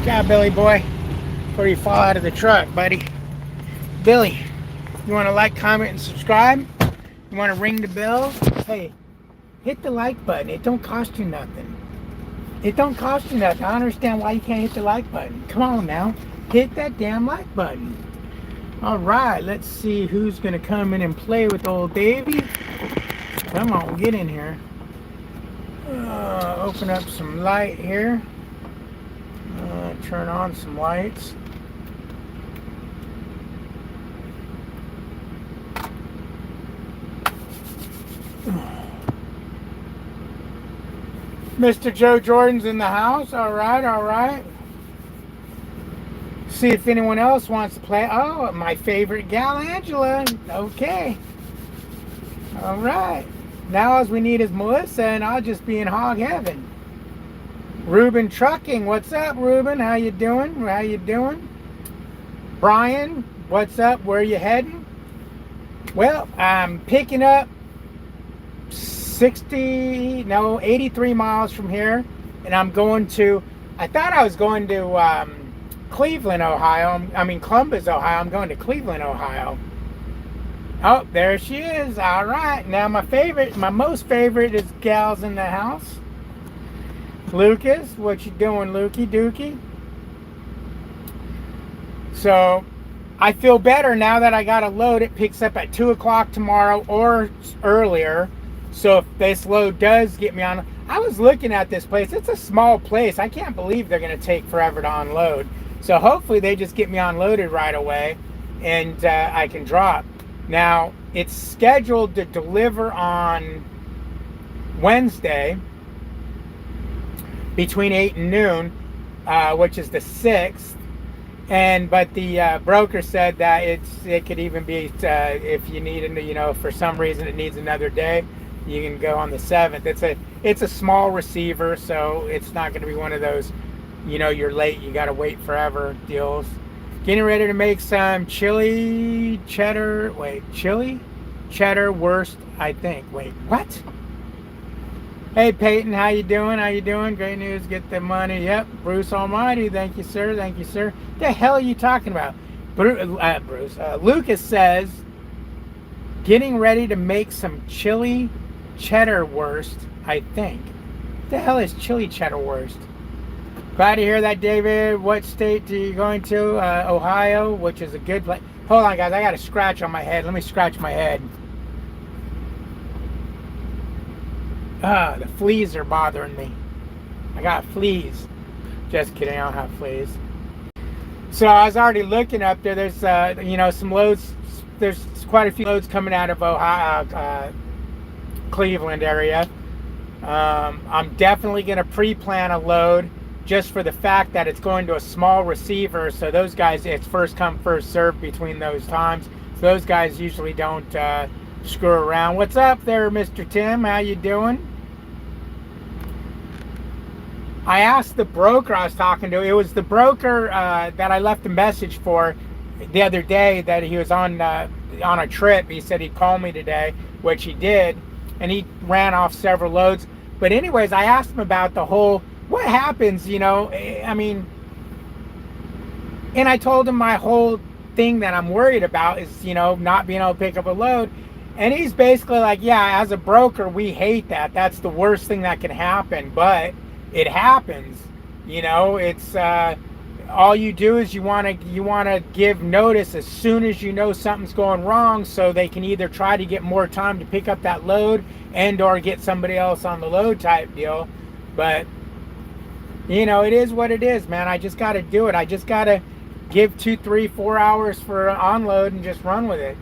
Job, Billy boy. Before you fall out of the truck, buddy. Billy, you want to like, comment, and subscribe? You want to ring the bell? Hey, hit the like button. It don't cost you nothing. It don't cost you nothing. I understand why you can't hit the like button. Come on now. Hit that damn like button. All right, let's see who's going to come in and play with old Davy. Come on, get in here. Open up some light here. Turn on some lights. Mr. Joe Jordan's in the house. All right, all right. See if anyone else wants to play. Oh, my favorite gal, Angela. Okay. All right. Now all we need is Melissa, and I'll just be in hog heaven. Ruben Trucking, what's up, Ruben? How you doing? How you doing? Brian, what's up? Where you heading? Well, I'm picking up 83 miles from here, and I'm going to, I thought I was going to Cleveland, Ohio. Columbus, Ohio. I'm going to Cleveland, Ohio. Oh, there she is. All right. Now my most favorite is gals in the house. Lucas, what you doing, Lukey Dookie? So, I feel better now that I got a load. It picks up at 2 o'clock tomorrow or earlier. So if this load does get me on, I was looking at this place. It's a small place. I can't believe they're going to take forever to unload. So hopefully they just get me unloaded right away and I can drop. Now, it's scheduled to deliver on Wednesday between 8 and noon, which is the 6th. But the broker said that it could even be, if you need it, for some reason it needs another day, you can go on the 7th. It's a small receiver, so it's not going to be one of those, you're late, you got to wait forever deals. Getting ready to make some chili cheddar wurst, I think. Wait, what? Hey Peyton, how you doing? How you doing? Great news, get the money. Yep, Bruce Almighty, thank you, sir. Thank you, sir. The hell are you talking about? Lucas says, getting ready to make some chili cheddar wurst, I think. What the hell is chili cheddar wurst? Glad to hear that, David. What state are you going to? Ohio, which is a good place. Hold on, guys. I got a scratch on my head. Let me scratch my head. The fleas are bothering me. I got fleas. Just kidding. I don't have fleas. So I was already looking up there. There's, some loads. There's quite a few loads coming out of Ohio, Cleveland area. I'm definitely going to pre-plan a load just for the fact that it's going to a small receiver. So those guys, it's first come, first served between those times. So those guys usually don't screw around. What's up there, Mr. Tim? How you doing? I asked the broker I was talking to. It was the broker that I left a message for the other day that he was on a trip. He said he'd call me today, which he did, and he ran off several loads. But anyways, I asked him about the whole, what happens, and I told him my whole thing that I'm worried about is, not being able to pick up a load. And he's basically like, yeah, as a broker, we hate that. That's the worst thing that can happen, but it happens. It's all you do is you want to give notice as soon as you know something's going wrong, so they can either try to get more time to pick up that load and or get somebody else on the load type deal. But it is what it is, man. I just got to do it. I just got to give 2, 3, 4 hours for unload and just run with it.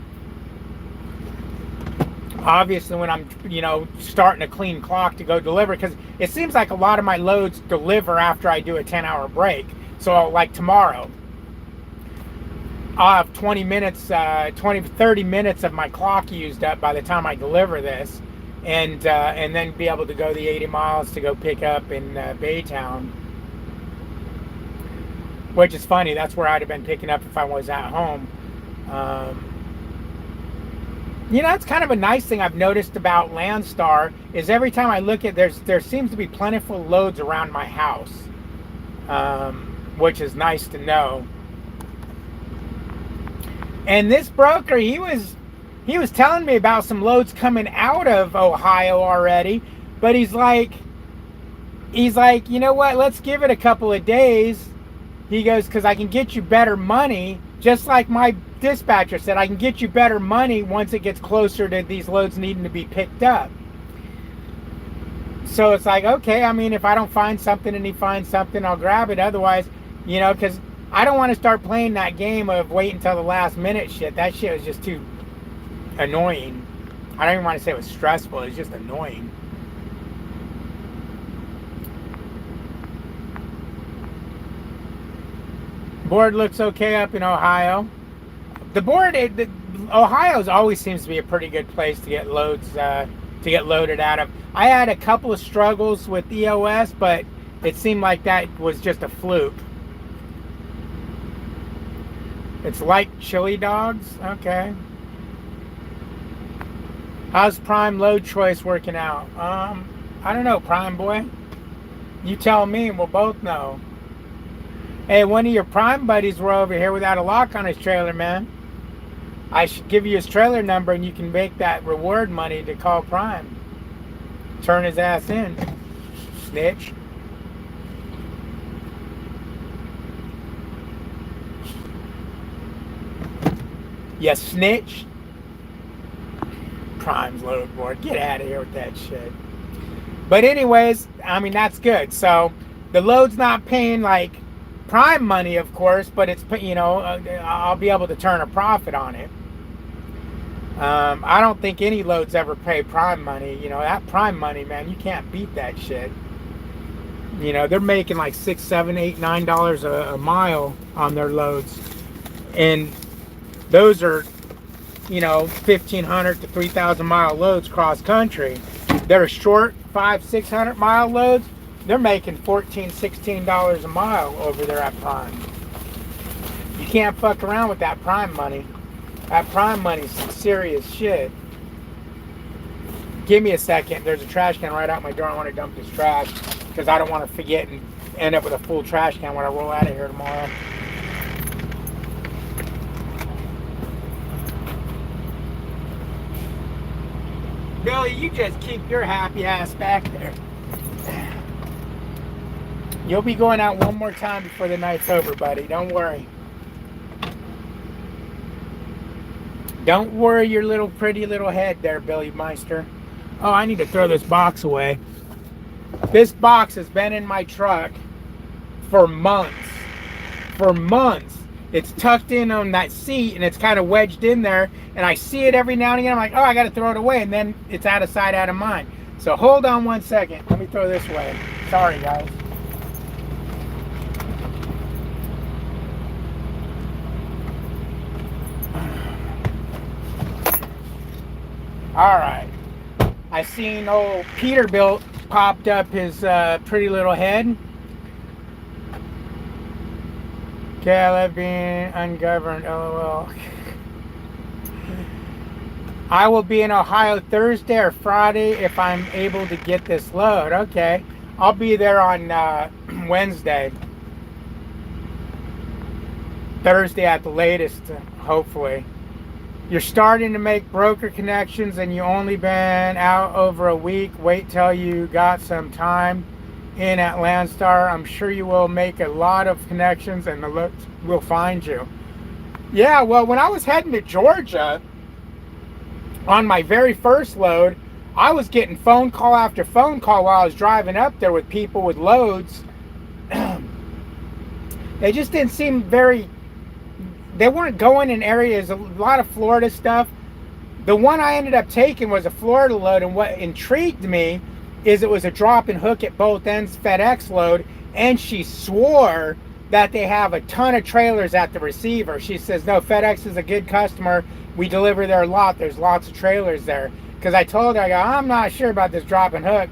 Obviously, when I'm, starting a clean clock to go deliver, because it seems like a lot of my loads deliver after I do a 10-hour break. So, like tomorrow, I'll have 30 minutes of my clock used up by the time I deliver this, and then be able to go the 80 miles to go pick up in Baytown. Which is funny. That's where I'd have been picking up if I was at home. That's kind of a nice thing I've noticed about Landstar is every time I look at there seems to be plentiful loads around my house. which is nice to know. And this broker, he was telling me about some loads coming out of Ohio already, but he's like, you know what, let's give it a couple of days. He goes, because I can get you better money, just like my dispatcher said, I can get you better money once it gets closer to these loads needing to be picked up. So it's like, okay, I mean, if I don't find something and he finds something, I'll grab it. Otherwise, you know, because I don't want to start playing that game of wait until the last minute shit. That shit was just too annoying. I don't even want to say it was stressful. It was just annoying. Board looks okay up in Ohio. The board, Ohio's always seems to be a pretty good place to get loads, to get loaded out of. I had a couple of struggles with EOS, but it seemed like that was just a fluke. It's like chili dogs? Okay. How's Prime load choice working out? I don't know, Prime boy. You tell me and we'll both know. Hey, one of your Prime buddies were over here without a lock on his trailer, man. I should give you his trailer number and you can make that reward money to call Prime. Turn his ass in. Snitch. You snitch. Prime's load board. Get out of here with that shit. But anyways, I mean, that's good. So the load's not paying like Prime money, of course, but it's, you know, I'll be able to turn a profit on it. I don't think any loads ever pay Prime money. You know, that Prime money, man, you can't beat that shit. You know, they're making like $6, $7, $8, $9 a mile on their loads. And those are, you know, 1,500 to 3,000 mile loads cross country. They're short 500, 600 mile loads. They're making $14, $16 a mile over there at Prime. You can't fuck around with that Prime money. That Prime money's some serious shit. Give me a second. There's a trash can right out my door. I want to dump this trash because I don't want to forget and end up with a full trash can when I roll out of here tomorrow. Billy, you just keep your happy ass back there. You'll be going out one more time before the night's over, buddy. Don't worry. Don't worry your little pretty little head there, Billy Meister. Oh, I need to throw this box away. This box has been in my truck for months. For months. It's tucked in on that seat and it's kind of wedged in there. And I see it every now and again. I'm like, oh, I got to throw it away. And then it's out of sight, out of mind. So hold on one second. Let me throw this away. Sorry, guys. All right. I seen old Peterbilt popped up his pretty little head. Okay, I love being ungoverned, LOL. I will be in Ohio Thursday or Friday if I'm able to get this load. Okay, I'll be there on Wednesday. Thursday at the latest, hopefully. You're starting to make broker connections and you only been out over a week. Wait till you got some time in at Landstar. I'm sure you will make a lot of connections and the loads will find you. Yeah, well, when I was heading to Georgia on my very first load, I was getting phone call after phone call while I was driving up there with people with loads. They just didn't seem very... They weren't going in areas, a lot of Florida stuff. The one I ended up taking was a Florida load, and what intrigued me is it was a drop and hook at both ends FedEx load, and she swore that they have a ton of trailers at the receiver. She says, no, FedEx is a good customer. We deliver their lot. There's lots of trailers there. Because I told her, I go, I'm not sure about this drop and hook.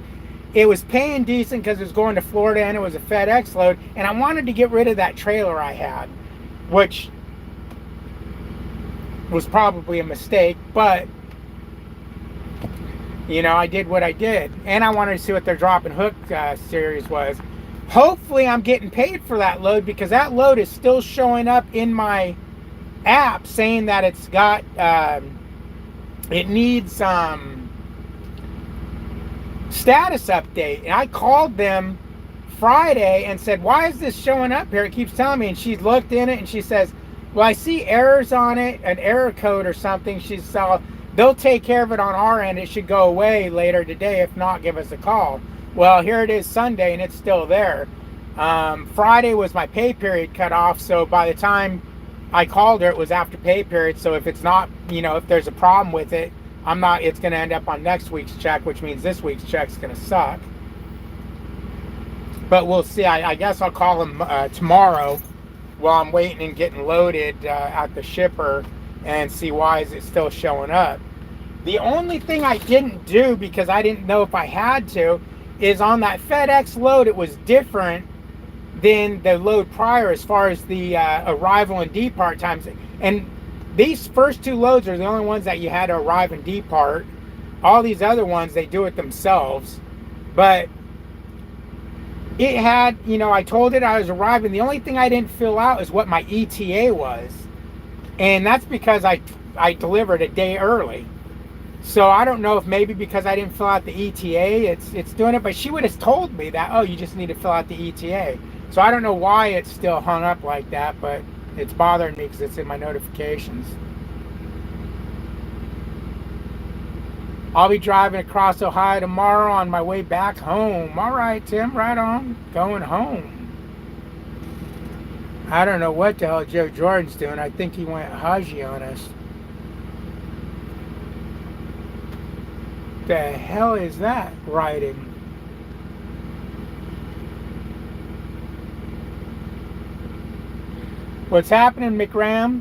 It was paying decent because it was going to Florida and it was a FedEx load, and I wanted to get rid of that trailer I had, which was probably a mistake, but you know, I did what I did, and I wanted to see what their drop and hook series was. Hopefully I'm getting paid for that load, because that load is still showing up in my app saying that it's got it needs status update. And I called them Friday and said, why is this showing up here? It keeps telling me. And she looked in it and she says, well, I see errors on it, an error code or something. She saw, they'll take care of it on our end. It should go away later today. If not, give us a call. Well, here it is Sunday and it's still there. Friday was my pay period cut off, so by the time I called her, it was after pay period. So if it's not, if there's a problem with it, it's going to end up on next week's check, which means this week's check's going to suck. But we'll see. I guess I'll call him tomorrow while I'm waiting and getting loaded at the shipper and see why is it still showing up. The only thing I didn't do, because I didn't know if I had to, is on that FedEx load, it was different than the load prior as far as the arrival and depart times. And these first two loads are the only ones that you had to arrive and depart. All these other ones, they do it themselves. But it had, I told it I was arriving. The only thing I didn't fill out is what my ETA was. And that's because I delivered a day early. So I don't know if maybe because I didn't fill out the ETA, it's doing it. But she would have told me that, oh, you just need to fill out the ETA. So I don't know why it's still hung up like that, but it's bothering me because it's in my notifications. I'll be driving across Ohio tomorrow on my way back home. All right, Tim, right on. Going home. I don't know what the hell Joe Jordan's doing. I think he went Haji on us. The hell is that writing? What's happening, McRams?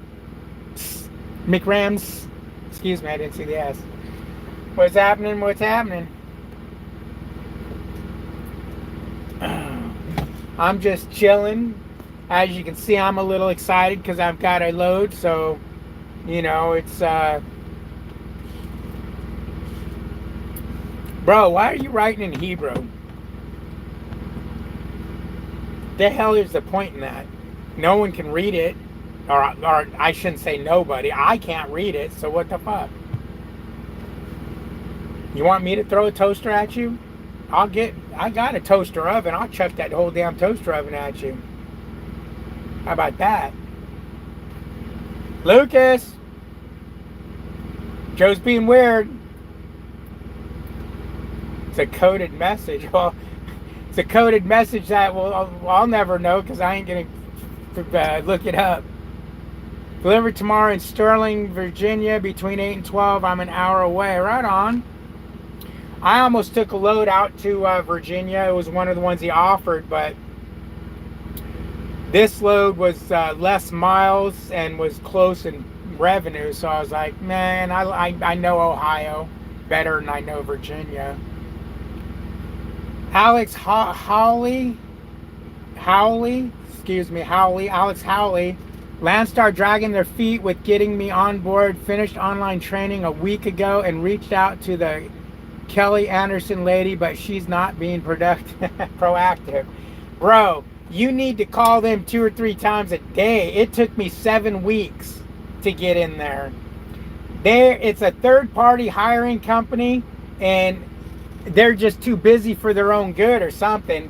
Excuse me, I didn't see the S. What's happening? What's happening? I'm just chilling. As you can see, I'm a little excited because I've got a load. So, it's... Bro, why are you writing in Hebrew? The hell is the point in that? No one can read it. Or I shouldn't say nobody. I can't read it, so what the fuck? You want me to throw a toaster at you? I got a toaster oven. I'll chuck that whole damn toaster oven at you. How about that? Lucas! Joe's being weird. It's a coded message. Well, it's a coded message that I'll never know because I ain't going to look it up. Delivered tomorrow in Sterling, Virginia, between 8 and 12. I'm an hour away. Right on. I almost took a load out to Virginia. It was one of the ones he offered, but this load was less miles and was close in revenue. So I was like, man, I know Ohio better than I know Virginia. Alex Howley, Landstar dragging their feet with getting me on board. Finished online training a week ago and reached out to the Kelly Anderson lady, but she's not being proactive. Bro, you need to call them 2 or 3 times a day. It took me 7 weeks to get in there. It's a third-party hiring company, and they're just too busy for their own good or something.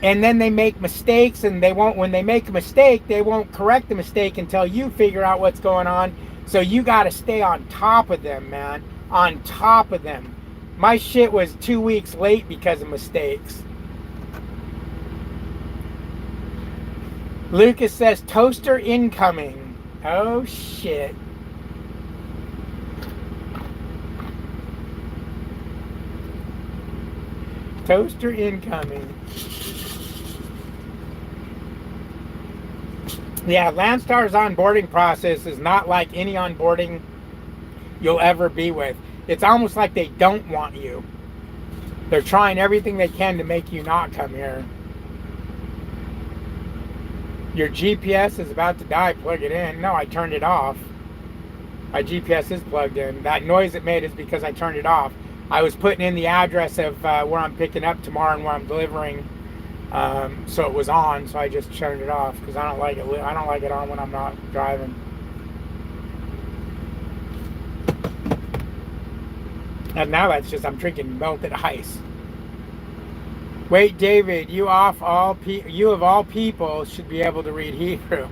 And then they make mistakes, and when they make a mistake, they won't correct the mistake until you figure out what's going on. So you got to stay on top of them, man. On top of them. My shit was 2 weeks late because of mistakes. Lucas says, toaster incoming. Oh, shit. Toaster incoming. Yeah, Landstar's onboarding process is not like any onboarding you'll ever be with. It's almost like they don't want you. They're trying everything they can to make you not come here. Your GPS is about to die. Plug it in. No, I turned it off. My GPS is plugged in. That noise it made is because I turned it off. I was putting in the address of where I'm picking up tomorrow and where I'm delivering So it was on, so I just turned it off because I don't like it. I don't like it on when I'm not driving. And now that's just I'm drinking melted ice. Wait, David, you of all people should be able to read Hebrew.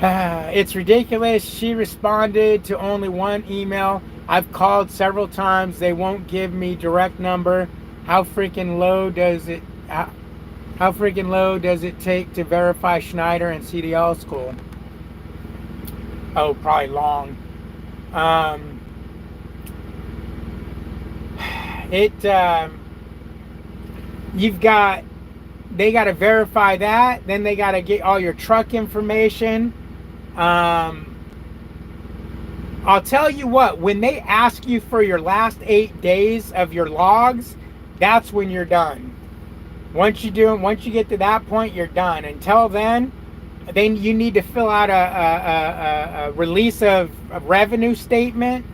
It's ridiculous. She responded to only one email. I've called several times. They won't give me direct number. How freaking low does it? How freaking low does it take to verify Schneider and CDL school? Oh, probably long. You've got, they got to verify that. Then they got to get all your truck information. I'll tell you what, when they ask you for your last 8 days of your logs, that's when you're done. Once you get to that point, you're done. Until then you need to fill out a release of a revenue statement.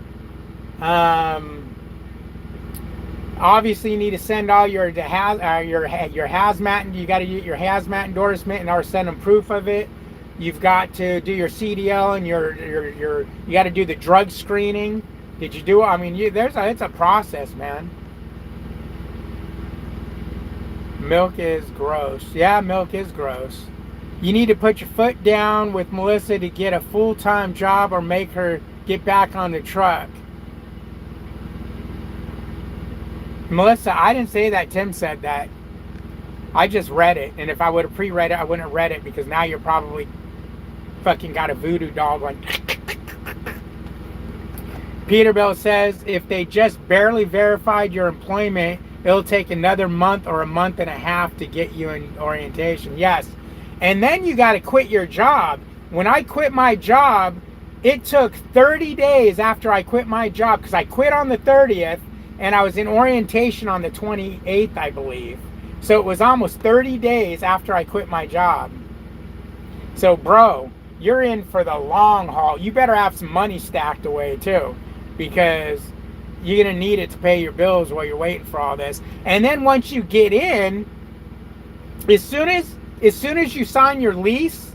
Obviously, you need to send all your hazmat. You got to get your hazmat endorsement and or send them proof of it. You've got to do your CDL and you got to do the drug screening. Did you do it? I mean, it's a process, man. Milk is gross. Yeah, milk is gross. You need to put your foot down with Melissa to get a full-time job or make her get back on the truck. Melissa, I didn't say that. Tim said that. I just read it. And if I would have pre-read it, I wouldn't have read it because now you're probably fucking got a voodoo dog on. Peterbilt says if they just barely verified your employment, it'll take another month or a month and a half to get you in orientation. Yes. And then you got to quit your job. When I quit my job, it took 30 days after I quit my job because I quit on the 30th and I was in orientation on the 28th, I believe. So it was almost 30 days after I quit my job. So, bro, you're in for the long haul. You better have some money stacked away too, because you're going to need it to pay your bills while you're waiting for all this. And then once you get in, as soon as you sign your lease,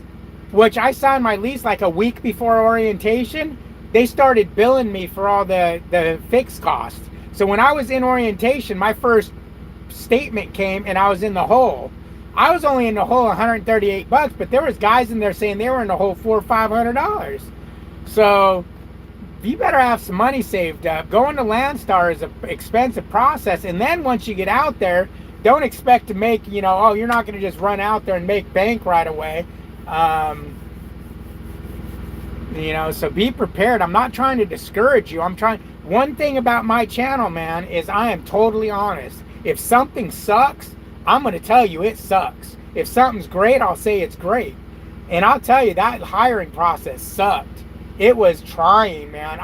which I signed my lease like a week before orientation, they started billing me for all the fixed costs. So when I was in orientation, my first statement came and I was in the hole. I was only in the hole $138, but there was guys in there saying they were in the hole $400 or $500. So you better have some money saved up. Going to Landstar is an expensive process. And then once you get out there, don't expect to make, you're not going to just run out there and make bank right away. So be prepared. I'm not trying to discourage you. One thing about my channel, man, is I am totally honest. If something sucks, I'm going to tell you it sucks. If something's great, I'll say it's great. And I'll tell you that hiring process sucked. It was trying, man.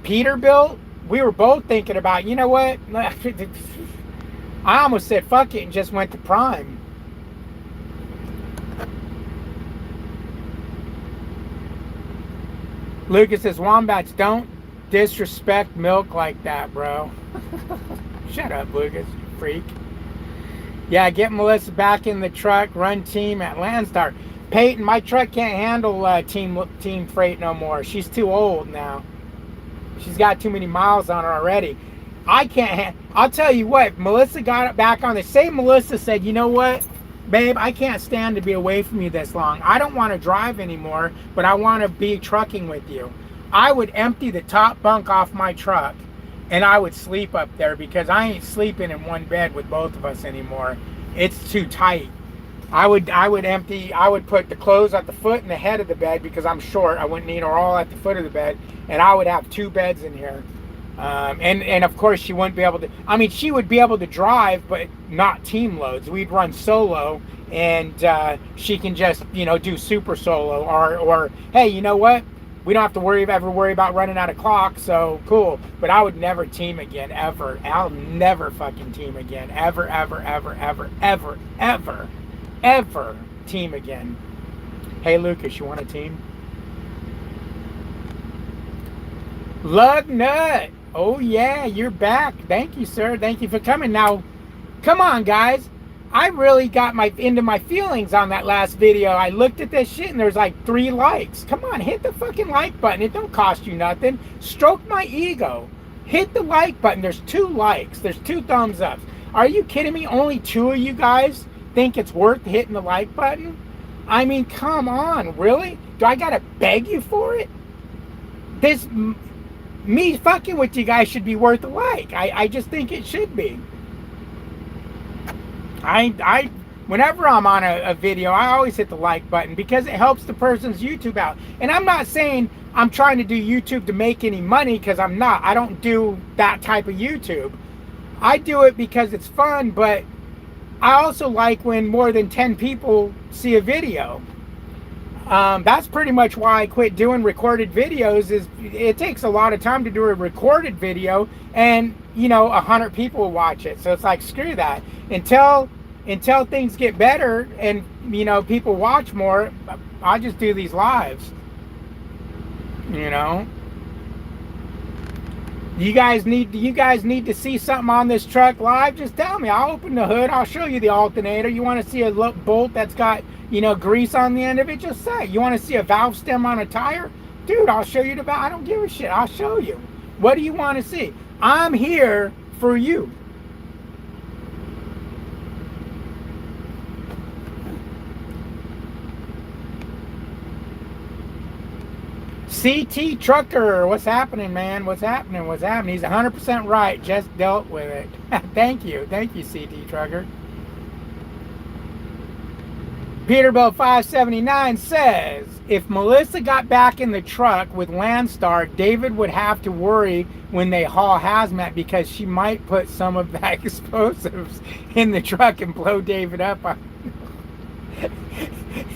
Peterbilt, we were both thinking about, you know what? I almost said fuck it and just went to Prime. Lucas says, Wombats, don't disrespect milk like that, bro. Shut up, Lucas, you freak. Yeah, get Melissa back in the truck, run team at Landstar. Peyton, my truck can't handle team freight no more. She's too old now. She's got too many miles on her already. I'll tell you what, Melissa got it back on the same. Melissa said, you know what, babe, I can't stand to be away from you this long. I don't want to drive anymore, but I want to be trucking with you. I would empty the top bunk off my truck and I would sleep up there because I ain't sleeping in one bed with both of us anymore. It's too tight. I would put the clothes at the foot and the head of the bed because I'm short. I wouldn't need her all at the foot of the bed, and I would have 2 beds in here. And of course she wouldn't be able to, she would be able to drive, but not team loads. We'd run solo, and she can just, do super solo, or hey, you know what? We don't have to ever worry about running out of clock, so cool. But I would never team again, ever. I'll never fucking team again. Ever, ever, ever, ever, ever, ever, ever team again. Hey, Lucas, you want a team? Lug Nut. Oh yeah, you're back. Thank you, sir. Thank you for coming. Now, come on, guys. I really got into my feelings on that last video. I looked at this shit and there's like 3 likes. Come on, hit the fucking like button. It don't cost you nothing. Stroke my ego. Hit the like button. There's 2 likes. There's 2 thumbs ups. Are you kidding me? Only 2 of you guys think it's worth hitting the like button? I mean, come on, really? Do I gotta beg you for it? Me fucking with you guys should be worth a like. I just think it should be. Whenever I'm on a video, I always hit the like button because it helps the person's YouTube out. And I'm not saying I'm trying to do YouTube to make any money, because I'm not. I don't do that type of YouTube. I do it because it's fun, but I also like when more than 10 people see a video. That's pretty much why I quit doing recorded videos. Is it takes a lot of time to do a recorded video, and 100 people will watch it. So it's like, screw that. Until things get better and people watch more, I'll just do these lives. You guys need to see something on this truck live? Just tell me. I'll open the hood. I'll show you the alternator. You want to see a bolt that's got grease on the end of it? Just say. You want to see a valve stem on a tire? Dude, I'll show you the valve. I don't give a shit. I'll show you. What do you want to see? I'm here for you. CT Trucker, what's happening, man? What's happening? He's 100% right. Just dealt with it. Thank you, CT Trucker. Peterbilt 579 says, if Melissa got back in the truck with Landstar, David would have to worry when they haul hazmat, because she might put some of that explosives in the truck and blow David up.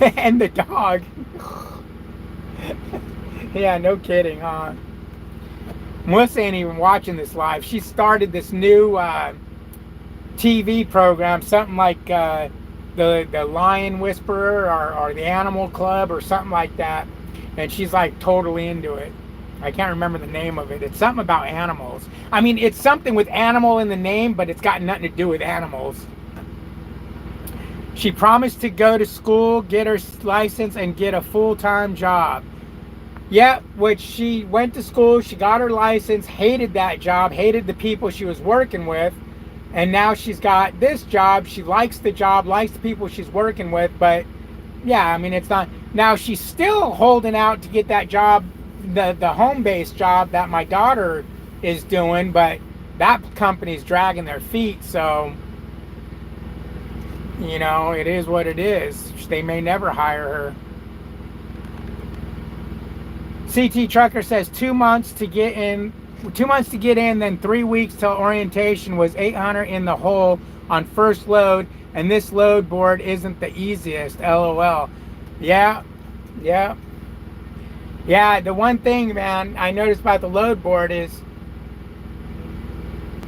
And the dog. Yeah, no kidding, huh? Melissa ain't even watching this live. She started this new TV program, something like the Lion Whisperer or the Animal Club or something like that. And she's like totally into it. I can't remember the name of it. It's something about animals. I mean, it's something with animal in the name, but it's got nothing to do with animals. She promised to go to school, get her license, and get a full-time job. Yeah, which she went to school, she got her license, hated that job, hated the people she was working with, and now she's got this job. She likes the job, likes the people she's working with, but yeah, I mean, it's not. Now she's still holding out to get that job, the home-based job that my daughter is doing, but that company's dragging their feet, so it is what it is. They may never hire her. CT Trucker says 2 months to get in, then 3 weeks till orientation, was 800 in the hole on first load, and this load board isn't the easiest. LOL. Yeah. The one thing, man, I noticed about the load board is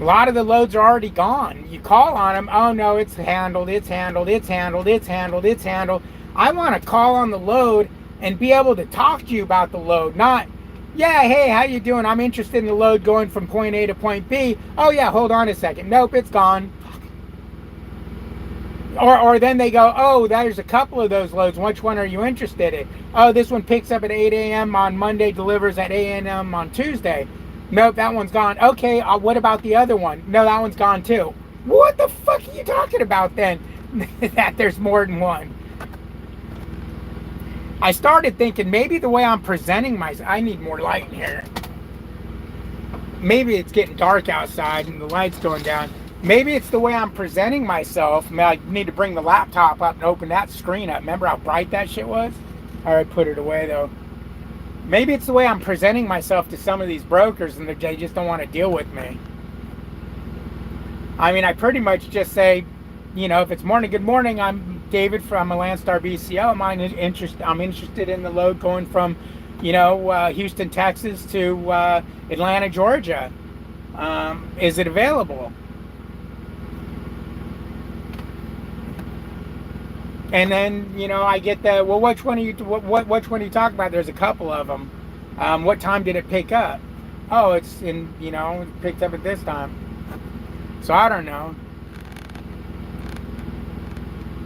a lot of the loads are already gone. You call on them, oh no, it's handled. I want to call on the load and be able to talk to you about the load, not, yeah, hey, how you doing? I'm interested in the load going from point A to point B. Oh yeah, hold on a second. Nope, it's gone. Or then they go, oh, there's a couple of those loads. Which one are you interested in? Oh, this one picks up at 8 a.m. on Monday, delivers at 8 a.m. on Tuesday. Nope, that one's gone. Okay, what about the other one? No, that one's gone too. What the fuck are you talking about then? That there's more than one. I started thinking maybe the way I'm presenting myself, I need more light in here. Maybe it's getting dark outside and the light's going down. Maybe it's the way I'm presenting myself. I need to bring the laptop up and open that screen up. Remember how bright that shit was? I already put it away though. Maybe it's the way I'm presenting myself to some of these brokers and they just don't want to deal with me. I mean, I pretty much just say, if it's morning, good morning, I'm David from a Landstar BCO. I'm interested in the load going from, Houston, Texas to Atlanta, Georgia. Is it available? And then, I get the, well, which one are you talking about? There's a couple of them. What time did it pick up? Oh, it's in, picked up at this time. So I don't know.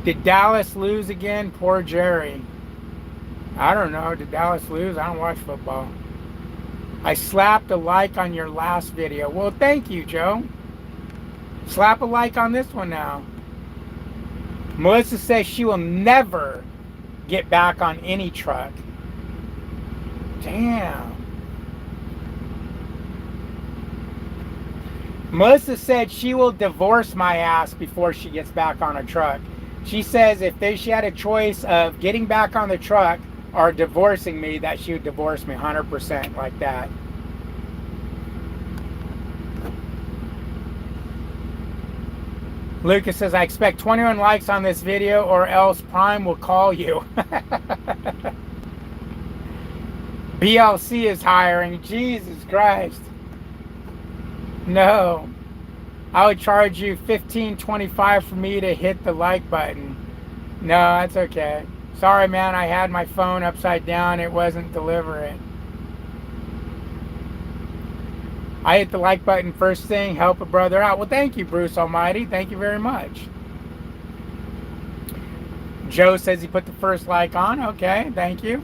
Did Dallas lose again? Poor Jerry. I don't know. Did Dallas lose? I don't watch football. I slapped a like on your last video. Well, thank you, Joe. Slap a like on this one now. Melissa says she will never get back on any truck. Damn. Melissa said she will divorce my ass before she gets back on a truck. She says if she had a choice of getting back on the truck or divorcing me, that she would divorce me 100% like that. Lucas says, I expect 21 likes on this video or else Prime will call you. BLC is hiring. Jesus Christ. No. I would charge you $15.25 for me to hit the like button. No, that's okay. Sorry, man. I had my phone upside down. It wasn't delivering. I hit the like button first thing. Help a brother out. Well, thank you, Bruce Almighty. Thank you very much. Joe says he put the first like on. Okay, thank you.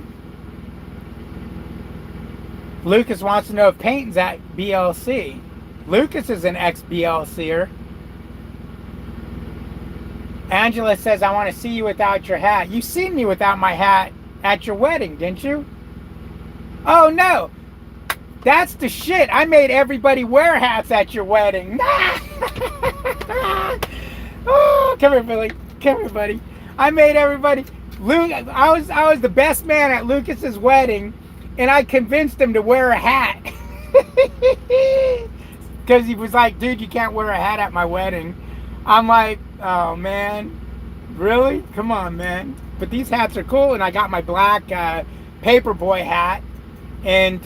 Lucas wants to know if Peyton's at BLC. Lucas is an ex-BLCer. Angela says, I want to see you without your hat. You seen me without my hat at your wedding, didn't you? Oh, no. That's the shit. I made everybody wear hats at your wedding. Oh, come here, Billy. Come here, buddy. I made everybody. I was the best man at Lucas's wedding, and I convinced him to wear a hat. Because he was like, dude, you can't wear a hat at my wedding. I'm like, oh, man. Really? Come on, man. But these hats are cool, and I got my black paperboy hat, and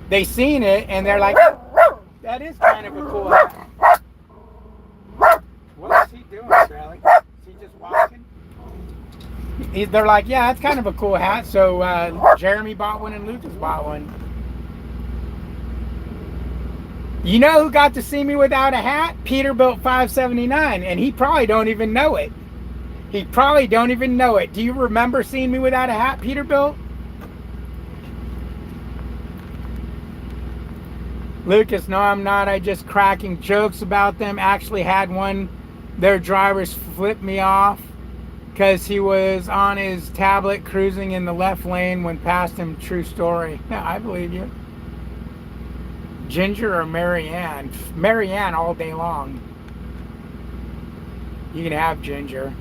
they seen it, and they're like, that is kind of a cool hat. What is he doing, Sally? Is he just walking? They're like, yeah, that's kind of a cool hat. So Jeremy bought one and Lucas bought one. You know who got to see me without a hat? Peterbilt 579, and he probably don't even know it. He probably don't even know it. Do you remember seeing me without a hat, Peterbilt? Lucas, no, I'm not. I just cracking jokes about them. Actually had one, their drivers flipped me off because he was on his tablet cruising in the left lane when passed him. True story. Yeah, I believe you. Ginger or Marianne? Marianne all day long. You can have Ginger.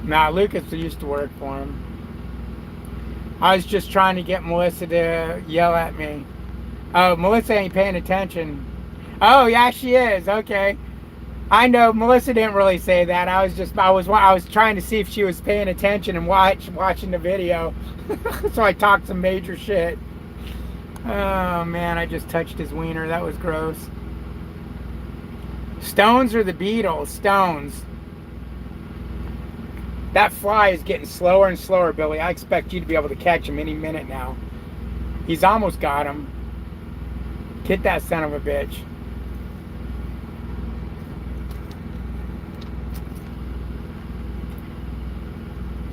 Nah, Lucas used to work for him. I was just trying to get Melissa to yell at me. Oh, Melissa ain't paying attention. Oh, yeah, she is. Okay. I know Melissa didn't really say that. I was trying to see if she was paying attention and watching the video. So I talked some major shit. Oh man, I just touched his wiener. That was gross. Stones or the Beatles? Stones. That fly is getting slower and slower, Billy. I expect you to be able to catch him any minute now. He's almost got him. Get that son of a bitch.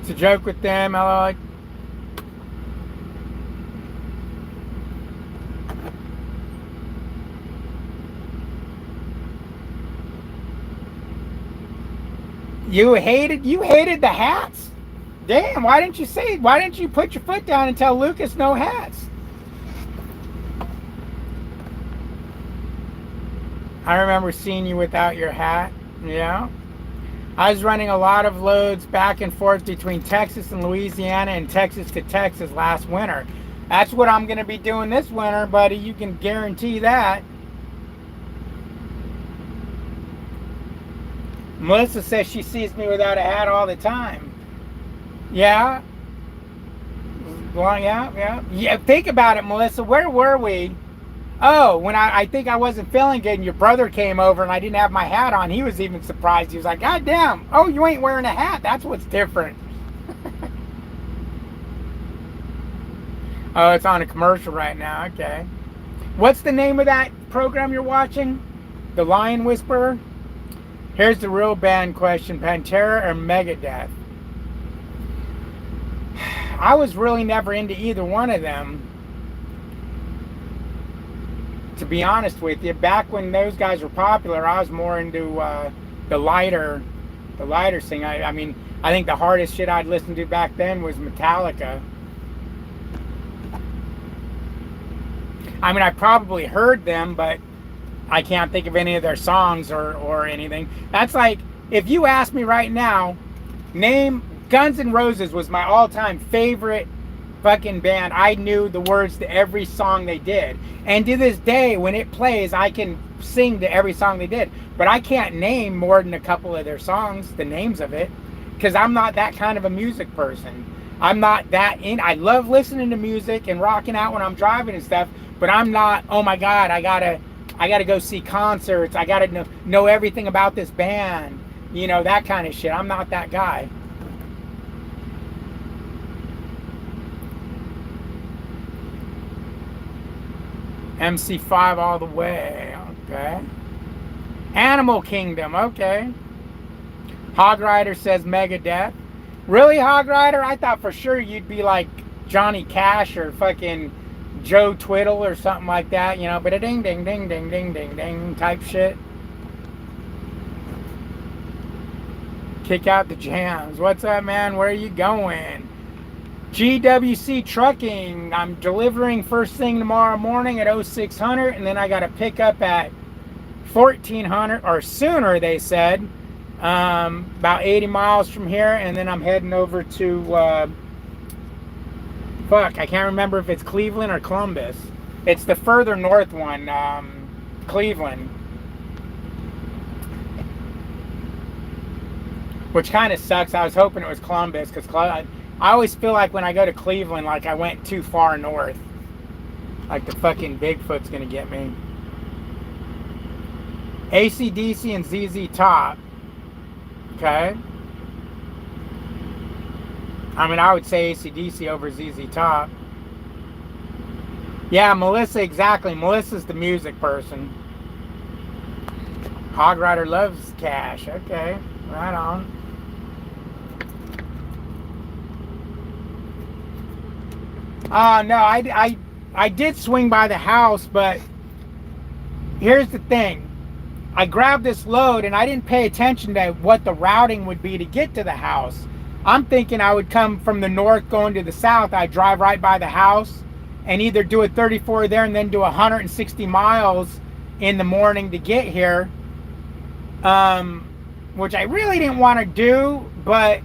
It's a joke with them. I You hated the hats? Damn, why didn't you put your foot down and tell Lucas no hats? I remember seeing you without your hat. Yeah. I was running a lot of loads back and forth between Texas and Louisiana and Texas to Texas last winter. That's what I'm going to be doing this winter, buddy. You can guarantee that. Melissa says she sees me without a hat all the time. Yeah. Well, yeah. Think about it, Melissa. Where were we? Oh, when I think I wasn't feeling good and your brother came over and I didn't have my hat on. He was even surprised. He was like, God damn. Oh, you ain't wearing a hat. That's what's different. Oh, it's on a commercial right now. Okay. What's the name of that program you're watching? The Lion Whisperer? Here's the real band question. Pantera or Megadeth? I was really never into either one of them, to be honest with you. Back when those guys were popular, I was more into the lighter, the lighter thing. I mean, I think the hardest shit I'd listened to back then was Metallica. I mean, I probably heard them, but I can't think of any of their songs or anything. That's like, if you ask me right now, name Guns N' Roses was my all-time favorite fucking band. I knew the words to every song they did. And to this day, when it plays, I can sing to every song they did. But I can't name more than a couple of their songs, the names of it, because I'm not that kind of a music person. I'm not that in. I love listening to music and rocking out when I'm driving and stuff, but I'm not, oh my God, I gotta go see concerts. I gotta know everything about this band. You know, that kind of shit. I'm not that guy. MC5 all the way. Okay. Animal Kingdom. Okay. Hog Rider says Megadeth. Really, Hog Rider? I thought for sure you'd be like Johnny Cash or fucking Joe Twiddle or something like that, you know, but a ding ding ding ding ding ding ding type shit. Kick out the jams. What's up, man? Where are you going? GWC Trucking. I'm delivering first thing tomorrow morning at 0600, and then I got to pick up at 1400 or sooner, they said. About 80 miles from here, and then I'm heading over to fuck, I can't remember if it's Cleveland or Columbus. It's the further north one, Cleveland, which kind of sucks. I was hoping it was Columbus, because I always feel like when I go to Cleveland, like I went too far north, like the fucking Bigfoot's gonna get me. AC/DC and ZZ Top. Okay. I mean, I would say AC/DC over ZZ Top. Yeah, Melissa, exactly. Melissa's the music person. Hog Rider loves cash. Okay, right on. No, I did swing by the house, but here's the thing. I grabbed this load and I didn't pay attention to what the routing would be to get to the house. I'm thinking I would come from the north going to the south. I'd drive right by the house and either do a 34 there and then do 160 miles in the morning to get here, which I really didn't want to do, but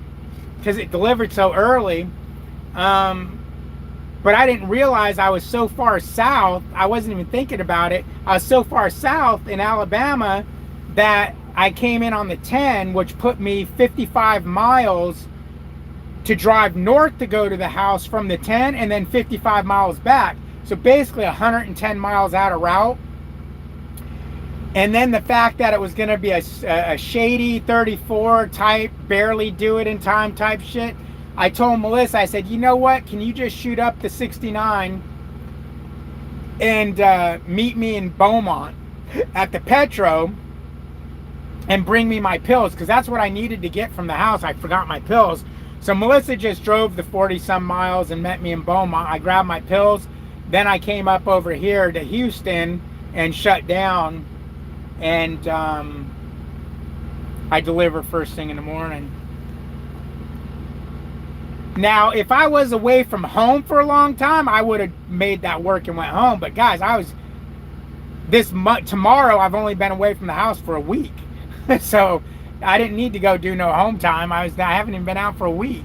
because it delivered so early. But I didn't realize I was so far south. I wasn't even thinking about it. I was so far south in Alabama that I came in on the 10, which put me 55 miles to drive north to go to the house from the 10, and then 55 miles back. So basically 110 miles out of route. And then the fact that it was going to be a shady 34 type, barely do it in time type shit. I told Melissa, I said, you know what? Can you just shoot up the 69 and meet me in Beaumont at the Petro and bring me my pills? Because that's what I needed to get from the house. I forgot my pills. So Melissa just drove the 40-some miles and met me in Beaumont. I grabbed my pills. Then I came up over here to Houston and shut down. And I deliver first thing in the morning. Now, if I was away from home for a long time, I would have made that work and went home. But guys, tomorrow I've only been away from the house for a week. So I didn't need to go do no home time. I haven't even been out for a week.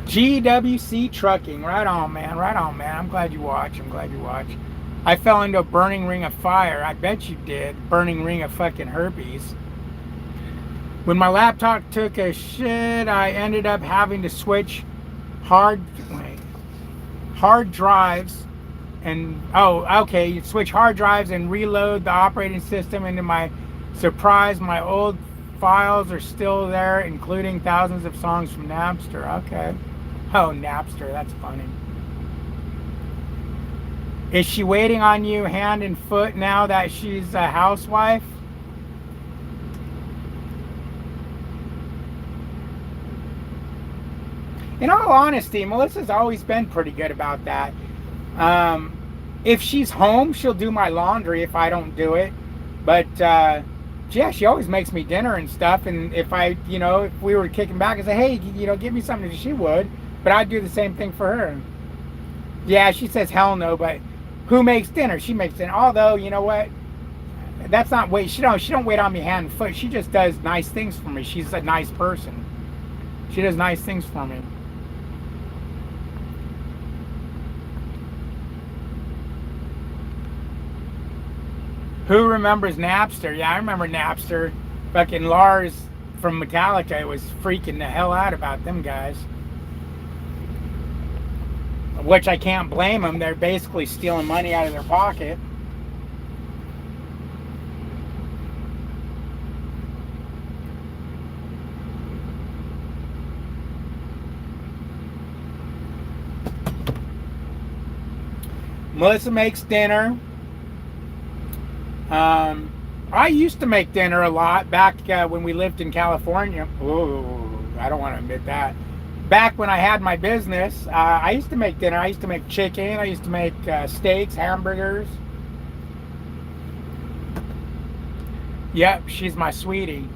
GWC Trucking. Right on, man. Right on, man. I'm glad you watch. I fell into a burning ring of fire. I bet you did. Burning ring of fucking herpes. When my laptop took a shit, I ended up having to switch hard drives and switch hard drives and reload the operating system. Into my surprise, my old files are still there, including thousands of songs from Napster. Okay. Oh, Napster, that's funny. Is she waiting on you hand and foot now that she's a housewife? In all honesty, Melissa's always been pretty good about that. If she's home, she'll do my laundry if I don't do it. But yeah, she always makes me dinner and stuff. And if if we were kicking back and say, hey, get me something, she would. But I'd do the same thing for her. Yeah, she says hell no, but who makes dinner? She makes dinner. Although, you know what? That's not wait. She don't wait on me hand and foot. She just does nice things for me. She's a nice person. She does nice things for me. Who remembers Napster? Yeah, I remember Napster. Fucking Lars from Metallica was freaking the hell out about them guys. Which I can't blame them. They're basically stealing money out of their pocket. Melissa makes dinner. I used to make dinner a lot back when we lived in California. Ooh, I don't want to admit that. Back when I had my business, I used to make dinner. I used to make chicken. I used to make steaks, hamburgers. Yep, she's my sweetie.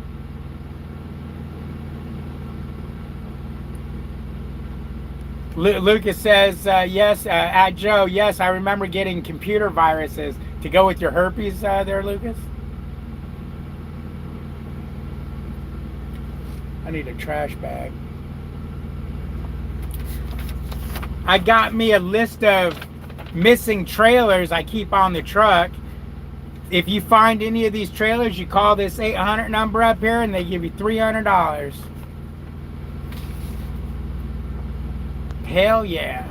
Lucas says, yes, at Joe, yes, I remember getting computer viruses to go with your herpes there, Lucas. I need a trash bag. I got me a list of missing trailers I keep on the truck. If you find any of these trailers, you call this 800 number up here and they give you $300. Hell yeah.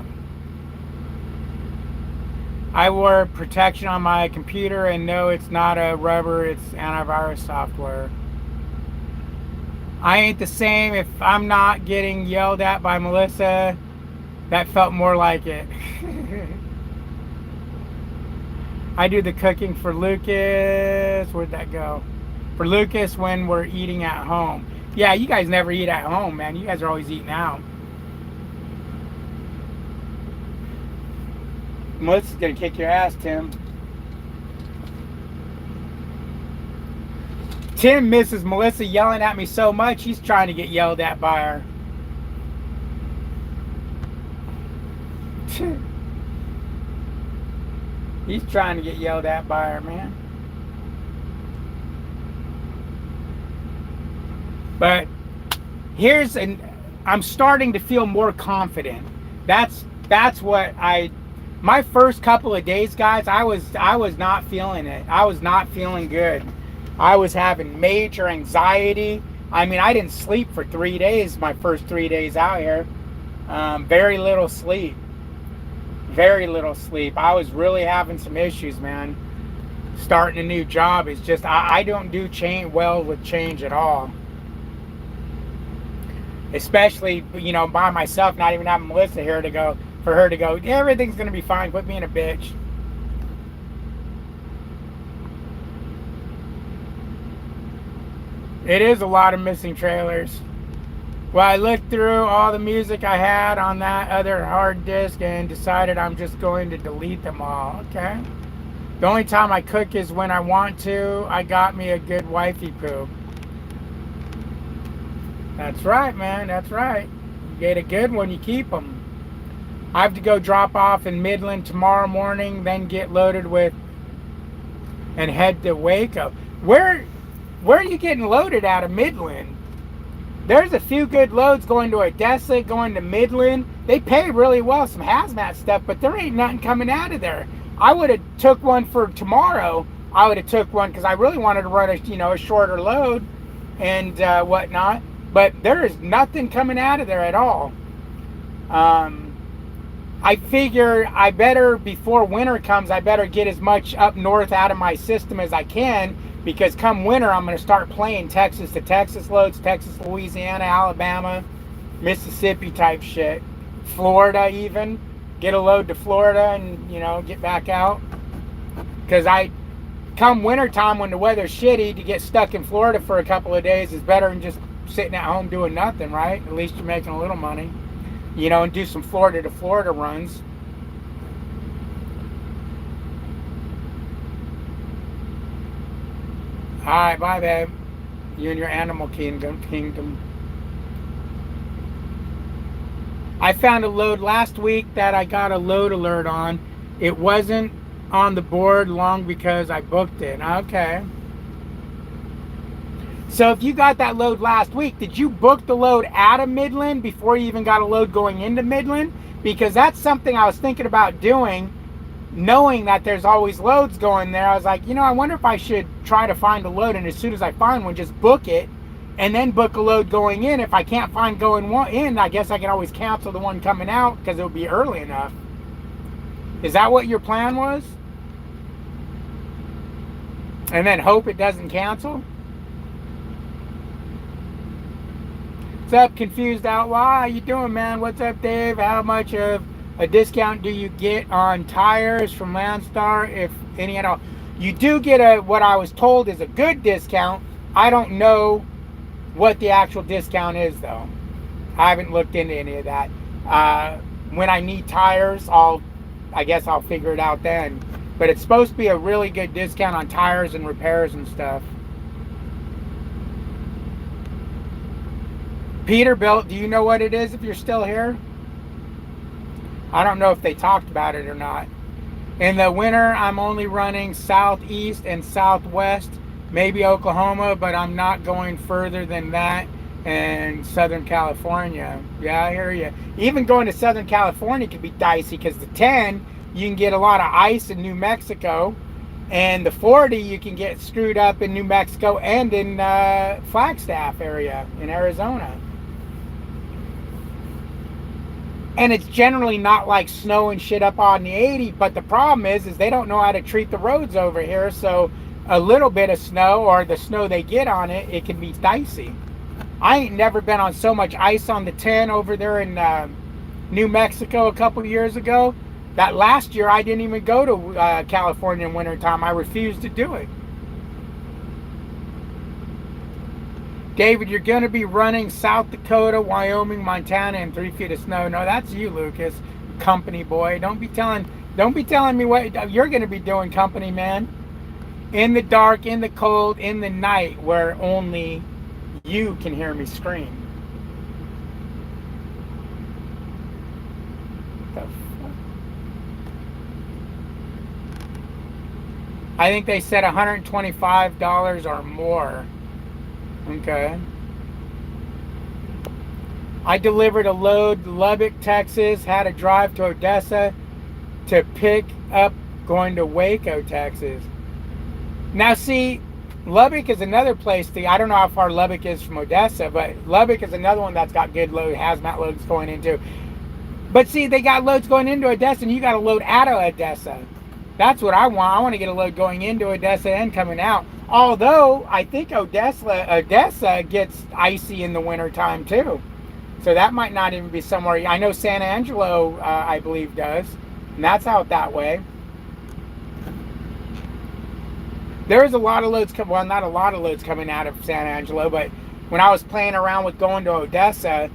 I wore protection on my computer and no, it's not a rubber, it's antivirus software. I ain't the same if I'm not getting yelled at by Melissa. That felt more like it. I do the cooking for Lucas. Where'd that go? For Lucas when we're eating at home. Yeah, you guys never eat at home, man. You guys are always eating out. Melissa's gonna kick your ass, Tim. Tim misses Melissa yelling at me so much, he's trying to get yelled at by her. He's trying to get yelled at by her, man. But I'm starting to feel more confident. That's what my first couple of days, guys, I was not feeling it. I was not feeling good. I was having major anxiety. I mean, I didn't sleep for 3 days, my first 3 days out here. Very little sleep. Very little sleep. I was really having some issues, man. Starting a new job is just, I don't do well with change at all. Especially, by myself, not even having Melissa here for her to go, yeah, everything's going to be fine, quit being a bitch. It is a lot of missing trailers. Well, I looked through all the music I had on that other hard disk and decided I'm just going to delete them all. Okay. The only time I cook is when I want to. I got me a good wifey poo. That's right, man. That's right. You get a good one, you keep them. I have to go drop off in Midland tomorrow morning, then get loaded with and head to Waco. Where are you getting loaded out of Midland? There's a few good loads going to Odessa, going to Midland. They pay really well, some hazmat stuff, but there ain't nothing coming out of there. I would have took one for tomorrow. I would have took one because I really wanted to run a shorter load and whatnot. But there is nothing coming out of there at all. I figure before winter comes, I better get as much up north out of my system as I can. because come winter, I'm going to start playing Texas to Texas loads, Texas, Louisiana, Alabama, Mississippi type shit, Florida even. Get a load to Florida and, you know, get back out. Because come winter time when the weather's shitty, to get stuck in Florida for a couple of days is better than just sitting at home doing nothing, right? At least you're making a little money, you know, and do some Florida to Florida runs. All right, bye, babe. You and your animal kingdom. I found a load last week that I got a load alert on. It wasn't on the board long because I booked it. Okay. So if you got that load last week, did you book the load out of Midland before you even got a load going into Midland? Because that's something I was thinking about doing, knowing that there's always loads going there. I was like, you know, I wonder if I should try to find a load, and as soon as I find one, just book it and then book a load going in. If I can't find going in, I guess I can always cancel the one coming out because it'll be early enough. Is that what your plan was? And then hope it doesn't cancel? What's up, Confused Outlaw? How you doing, man? What's up, Dave? How much of a discount do you get on tires from Landstar, if any at all? You do get what I was told is a good discount. I don't know what the actual discount is, though. I haven't looked into any of that. When I need tires, I guess I'll figure it out then. But it's supposed to be a really good discount on tires and repairs and stuff. Peterbilt, do you know what it is if you're still here? I don't know if they talked about it or not. In the winter, I'm only running southeast and southwest, maybe Oklahoma, but I'm not going further than that in Southern California. Yeah, I hear you. Even going to Southern California can be dicey because the 10, you can get a lot of ice in New Mexico, and the 40, you can get screwed up in New Mexico and in Flagstaff area in Arizona. And it's generally not like snow and shit up on the 80, but the problem is they don't know how to treat the roads over here, so a little bit of snow, or the snow they get on it, it can be dicey. I ain't never been on so much ice on the 10 over there in New Mexico a couple years ago. That last year, I didn't even go to California in wintertime. I refused to do it. David, you're going to be running South Dakota, Wyoming, Montana in 3 feet of snow. No, that's you, Lucas, company boy. Don't be telling me what you're going to be doing, company man. In the dark, in the cold, in the night, where only you can hear me scream. The fuck? I think they said $125 or more. Okay. I delivered a load to Lubbock, Texas, had to drive to Odessa to pick up going to Waco, Texas. Now see, Lubbock is another place I don't know how far Lubbock is from Odessa, but Lubbock is another one that's got good hazmat loads going into. But see, they got loads going into Odessa and you got a load out of Odessa. That's what I want. I want to get a load going into Odessa and coming out. Although, I think Odessa gets icy in the wintertime too. So that might not even be somewhere. I know San Angelo, I believe, does. And that's out that way. There is a lot of loads, well, not a lot of loads coming out of San Angelo, but when I was playing around with going to Odessa,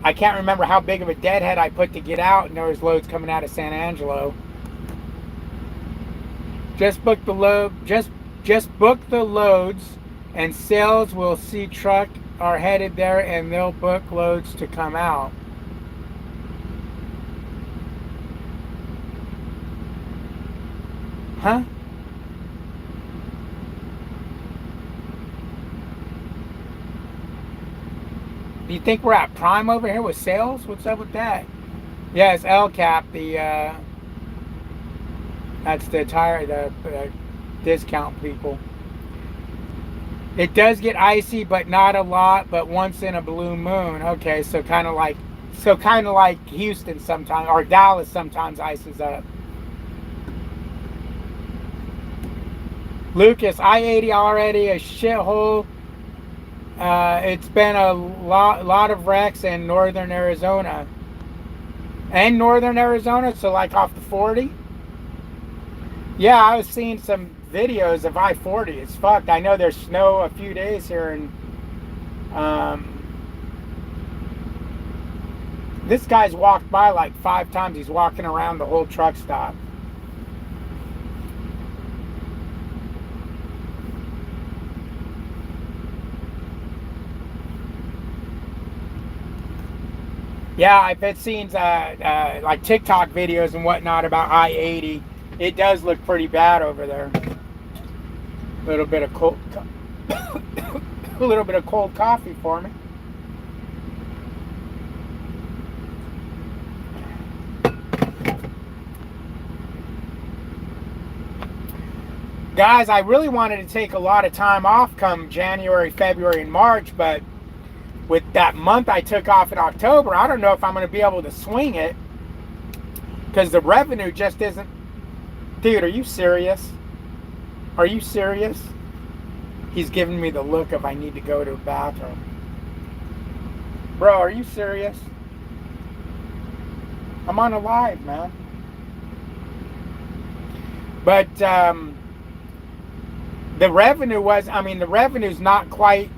I can't remember how big of a deadhead I put to get out, and there was loads coming out of San Angelo. Just book the load. Just book the loads, and sales will see truck are headed there, and they'll book loads to come out. Huh? Do you think we're at prime over here with sales? What's up with that? Yeah, it's LCAP, that's the tire, the discount people. It does get icy, but not a lot, but once in a blue moon. Okay, so kind of like Houston sometimes, or Dallas sometimes ices up. Lucas, I-80 already a shithole. It's been a lot of wrecks in northern Arizona. And northern Arizona, so like off the 40. Yeah, I was seeing some videos of I-40. It's fucked. I know there's snow a few days here, and this guy's walked by like 5 times. He's walking around the whole truck stop. Yeah, I've been seeing like TikTok videos and whatnot about I-80. It does look pretty bad over there. A little bit of cold, a little bit of cold coffee for me. Guys, I really wanted to take a lot of time off come January, February, and March, but with that month I took off in October, I don't know if I'm going to be able to swing it because the revenue just isn't. Dude, are you serious? Are you serious? He's giving me the look of I need to go to the bathroom. Bro, are you serious? I'm on a live, man. But the revenue was, I mean, the revenue's not quite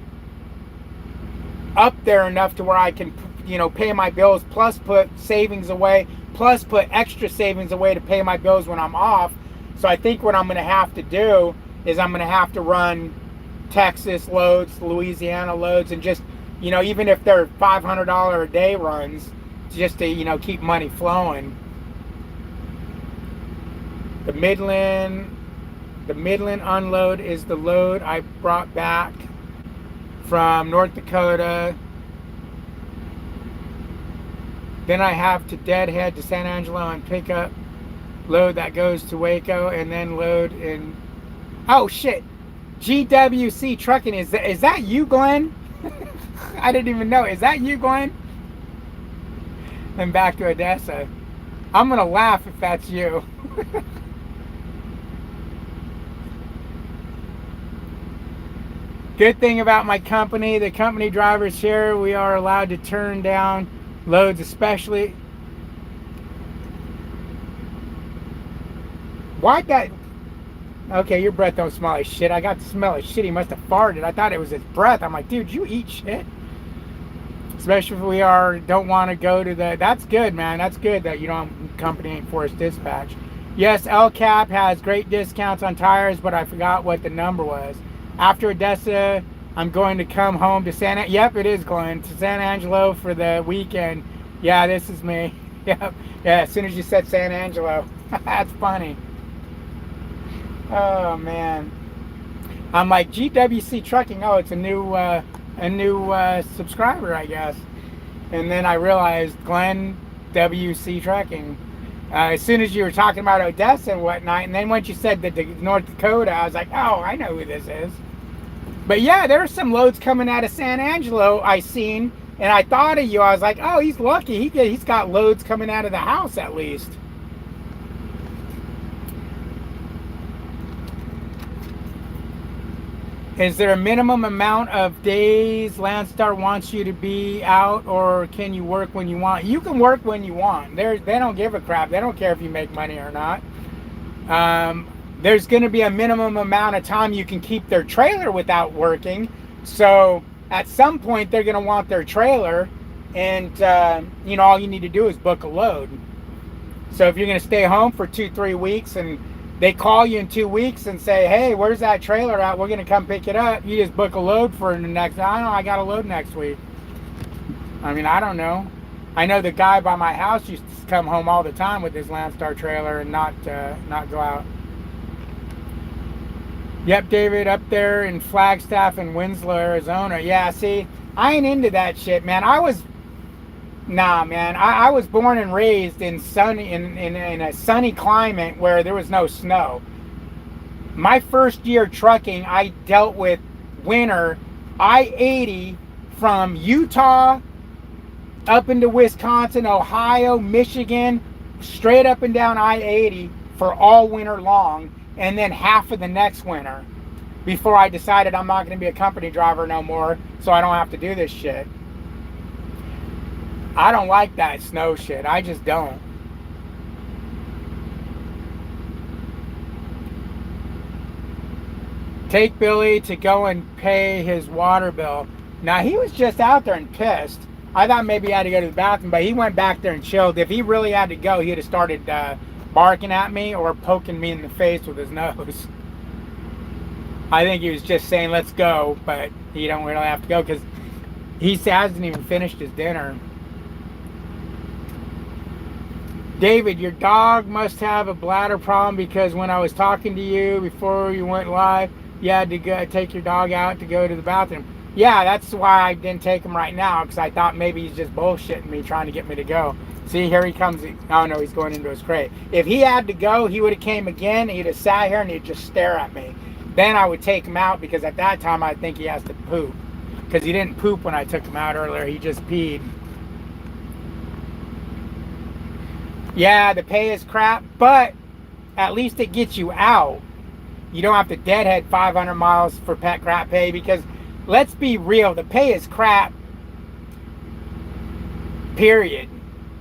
up there enough to where I can, you know, pay my bills, plus put savings away, plus put extra savings away to pay my bills when I'm off. So I think what I'm going to have to do is I'm going to have to run Texas loads, Louisiana loads, and just, you know, even if they're $500 a day runs, just to, you know, keep money flowing. The Midland unload is the load I brought back from North Dakota. Then I have to deadhead to San Angelo and pick up load that goes to Waco, and then load in. Oh shit, GWC Trucking, is that you, Glenn? I didn't even know. Is that you, Glenn? And back to Odessa. I'm gonna laugh if that's you. Good thing about my company, the company drivers here, we are allowed to turn down loads, especially. Why that? Okay, your breath don't smell like shit. I got the smell of shit. He must have farted. I thought it was his breath. I'm like, dude, you eat shit? Especially if we don't want to go to the. That's good, man. That's good that you don't company ain't forced dispatch. Yes, LCAP has great discounts on tires, but I forgot what the number was. After Odessa, I'm going to come home to Yep, it is going to San Angelo for the weekend. Yeah, this is me. Yep. Yeah, as soon as you said San Angelo. That's funny. Oh man. I'm like, GWC Trucking. Oh, it's a new subscriber, I guess. And then I realized Glenn WC Trucking. As soon as you were talking about Odessa and whatnot, and then once you said that the North Dakota, I was like, oh, I know who this is. But yeah, there are some loads coming out of San Angelo I seen, and I thought of you. I was like, oh, he's lucky. He's got loads coming out of the house at least. Is there a minimum amount of days Landstar wants you to be out, or can you work when you want? You can work when you want. They don't give a crap. They don't care if you make money or not. There's going to be a minimum amount of time you can keep their trailer without working. So at some point they're going to want their trailer, and you know, all you need to do is book a load. So if you're going to stay home for 2-3 weeks and they call you in 2 weeks and say, hey, where's that trailer at? We're going to come pick it up. You just book a load for the next. I don't know, I got a load next week. I mean, I don't know. I know the guy by my house used to come home all the time with his Landstar trailer and not go out. Yep, David, up there in Flagstaff and Winslow, Arizona. Yeah, see, I ain't into that shit, man. Nah, man. I was born and raised in a sunny climate where there was no snow. My first year trucking, I dealt with winter. I-80 from Utah up into Wisconsin, Ohio, Michigan, straight up and down I-80 for all winter long. and then half of the next winter before I decided I'm not going to be a company driver no more, so I don't have to do this shit. I don't like that snow shit. I just don't. Take Billy to go and pay his water bill. Now, he was just out there and pissed. I thought maybe he had to go to the bathroom, but he went back there and chilled. If he really had to go, he'd have started barking at me or poking me in the face with his nose. I think he was just saying, let's go, but he don't really have to go because he hasn't even finished his dinner. David, your dog must have a bladder problem because when I was talking to you before you went live, you had to go take your dog out to go to the bathroom. Yeah, that's why I didn't take him right now, because I thought maybe he's just bullshitting me, trying to get me to go. See, here he comes. Oh, no, he's going into his crate. If he had to go, he would have came again. He'd have sat here and he'd just stare at me. Then I would take him out, because at that time I think he has to poop. Because he didn't poop when I took him out earlier. He just peed. Yeah, the pay is crap, but at least it gets you out. You don't have to deadhead 500 miles for pet crap pay, because let's be real, the pay is crap, period.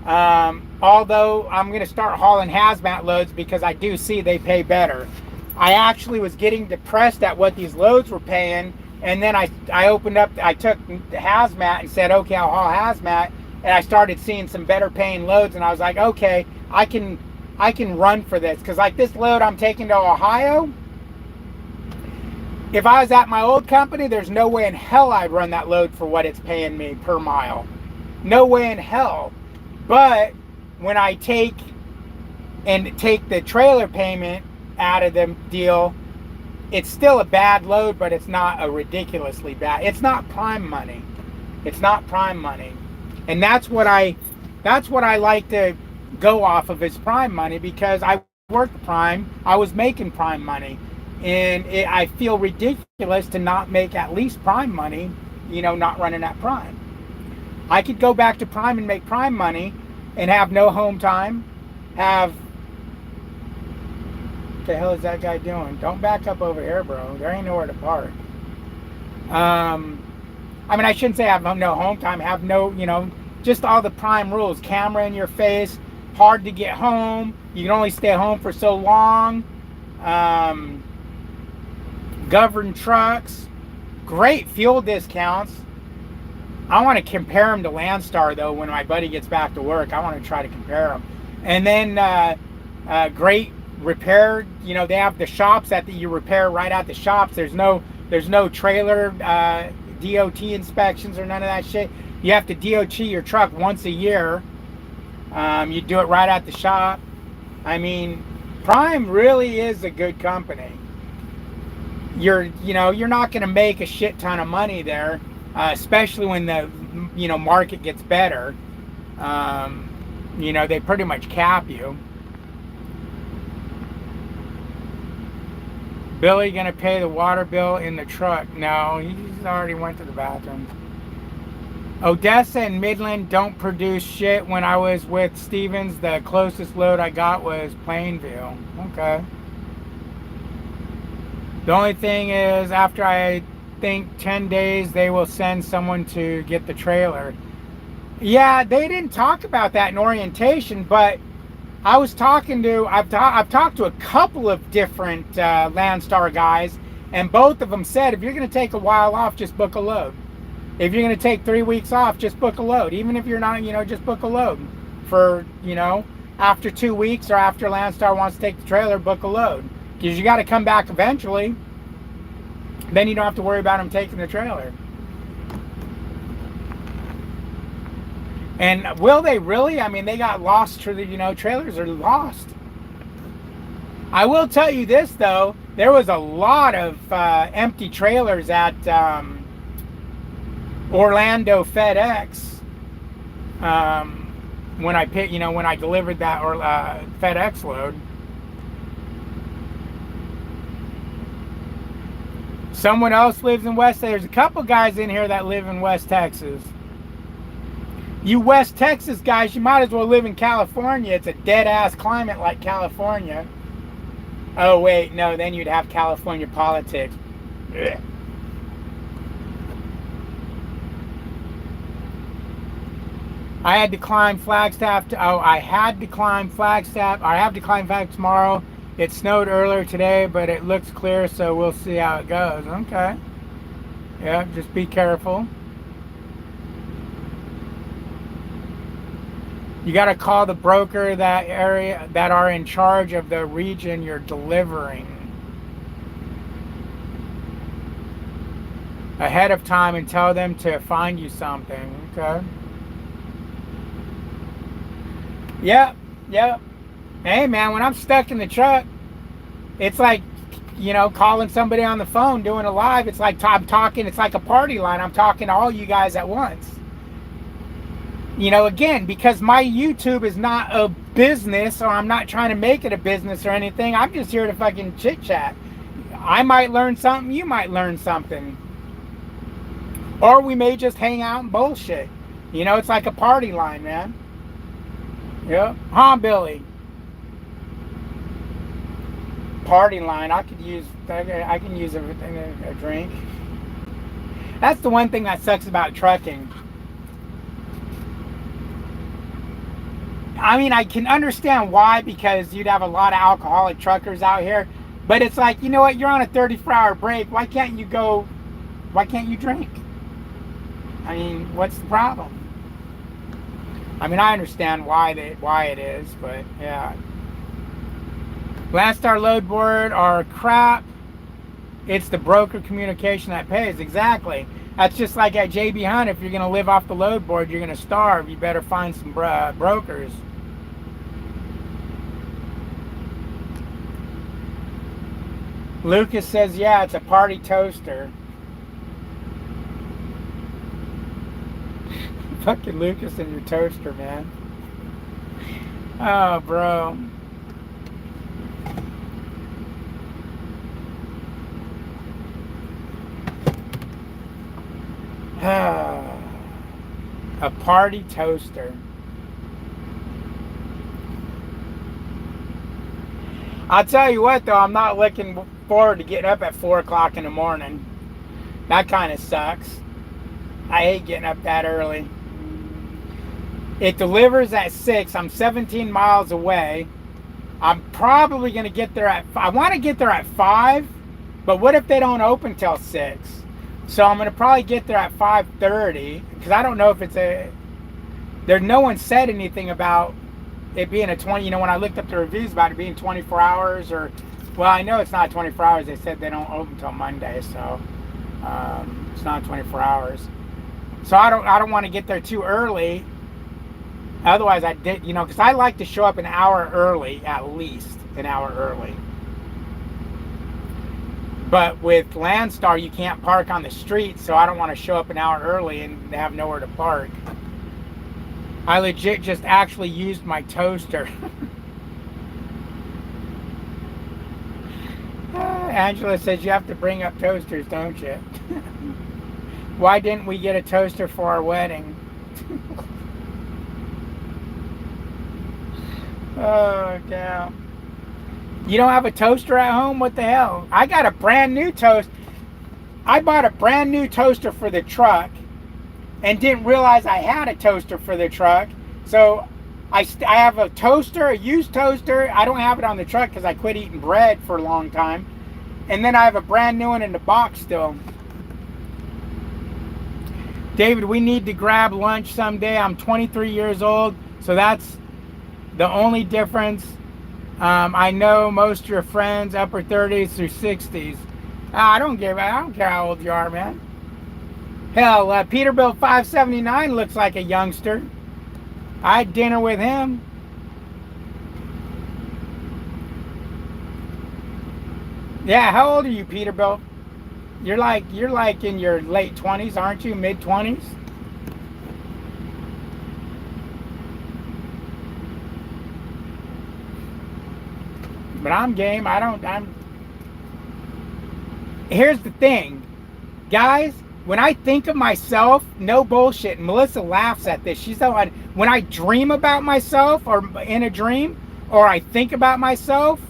Although I'm going to start hauling hazmat loads because I do see they pay better. I actually was getting depressed at what these loads were paying, and then I opened up, I took the hazmat and said, okay, I'll haul hazmat, and I started seeing some better paying loads, and I was like, okay, I can run for this, because like this load I'm taking to Ohio, if I was at my old company, there's no way in hell I'd run that load for what it's paying me per mile. No way in hell. But when I take the trailer payment out of the deal, it's still a bad load, but it's not a ridiculously bad. It's not prime money. It's not prime money. And that's what I like to go off of, is prime money, because I worked prime. I was making prime money. And I feel ridiculous to not make at least prime money, you know, not running at prime. I could go back to prime and make prime money and have no home time, what the hell is that guy doing? Don't back up over here, bro. There ain't nowhere to park. I mean, I shouldn't say have no home time, have no, you know, just all the prime rules. Camera in your face, hard to get home, you can only stay home for so long. Governed trucks, great fuel discounts. I want to compare them to Landstar, though. When my buddy gets back to work, I want to try to compare them. And then great repair. You know, they have the shops that you repair right at the shops. There's no trailer DOT inspections or none of that shit. You have to DOT your truck once a year. You do it right at the shop. I mean, Prime really is a good company. You're not going to make a shit ton of money there, especially when the market gets better. They pretty much cap you. Billy gonna pay the water bill in the truck? No, he's already went to the bathroom. Odessa and Midland don't produce shit. When I was with Stevens, the closest load I got was Plainville. Okay. The only thing is, after I think 10 days, they will send someone to get the trailer. Yeah, they didn't talk about that in orientation, but I was talking to, I've talked to a couple of different Landstar guys, and both of them said, if you're going to take a while off, just book a load. If you're going to take 3 weeks off, just book a load. Even if you're not, just book a load. For, after 2 weeks or after Landstar wants to take the trailer, book a load. Because you got to come back eventually. Then you don't have to worry about them taking the trailer. And will they really? I mean, they got lost through the, trailers are lost. I will tell you this, though. There was a lot of empty trailers at Orlando FedEx when I delivered that FedEx load. Someone else lives in West. There's a couple guys in here that live in West Texas. You West Texas guys, you might as well live in California. It's a dead ass climate like California. Oh, wait, no, then you'd have California politics. Ugh. I had to climb Flagstaff. I had to climb Flagstaff. I have to climb Flagstaff tomorrow. It snowed earlier today, but it looks clear, so we'll see how it goes. Okay. Yeah, just be careful. You got to call the broker that area that are in charge of the region you're delivering ahead of time and tell them to find you something. Okay. Yep, yep. Hey, man, when I'm stuck in the truck, it's like, calling somebody on the phone, doing a live. It's like I'm talking, it's like a party line. I'm talking to all you guys at once. Again, because my YouTube is not a business, or I'm not trying to make it a business or anything. I'm just here to fucking chit chat. I might learn something, you might learn something. Or we may just hang out and bullshit. It's like a party line, man. Yep. Huh, Billy? Party line. I can use everything, a drink. That's the one thing that sucks about trucking. I mean, I can understand why, because you'd have a lot of alcoholic truckers out here. But it's like, you know what? You're on a 34-hour break. Why can't you drink? I mean, what's the problem? I mean, I understand why it is, but yeah. Landstar load board are crap. It's the broker communication that pays. Exactly. That's just like at JB Hunt. If you're going to live off the load board, you're going to starve. You better find some brokers. Lucas says, yeah, it's a party toaster. Fucking Lucas and your toaster, man. Oh, bro. A party toaster. I'll tell you what, though, I'm not looking forward to getting up at 4 o'clock in the morning. That kind of sucks. I hate getting up that early. It delivers at 6. I'm 17 miles away. I'm probably going to get there I want to get there at 5, but what if they don't open till 6? So I'm going to probably get there at 5:30, because I don't know if no one said anything about it being a 20, when I looked up the reviews about it being 24 hours or, well, I know it's not 24 hours. They said they don't open till Monday, so it's not 24 hours. So I don't want to get there too early. Otherwise, I did, because I like to show up an hour early, at least an hour early. But with Landstar, you can't park on the street, so I don't want to show up an hour early and have nowhere to park. I legit just actually used my toaster. Angela says you have to bring up toasters, don't you? Why didn't we get a toaster for our wedding? Oh, damn. You don't have a toaster at home? What the hell? I got a brand new toast. I bought a brand new toaster for the truck and didn't realize I had a toaster for the truck. So I have a toaster, a used toaster. I don't have it on the truck because I quit eating bread for a long time. And then I have a brand new one in the box still. David, we need to grab lunch someday. I'm 23 years old, so that's the only difference. I know most of your friends, upper 30s through 60s. I don't care how old you are, man. Hell, Peterbilt 579 looks like a youngster. I had dinner with him. Yeah, how old are you, Peterbilt? You're like in your late 20s, aren't you? Mid 20s? But I'm game. Here's the thing, guys. When I think of myself, no bullshit. Melissa laughs at this. She's like, when I dream about myself, or in a dream, or I think about myself,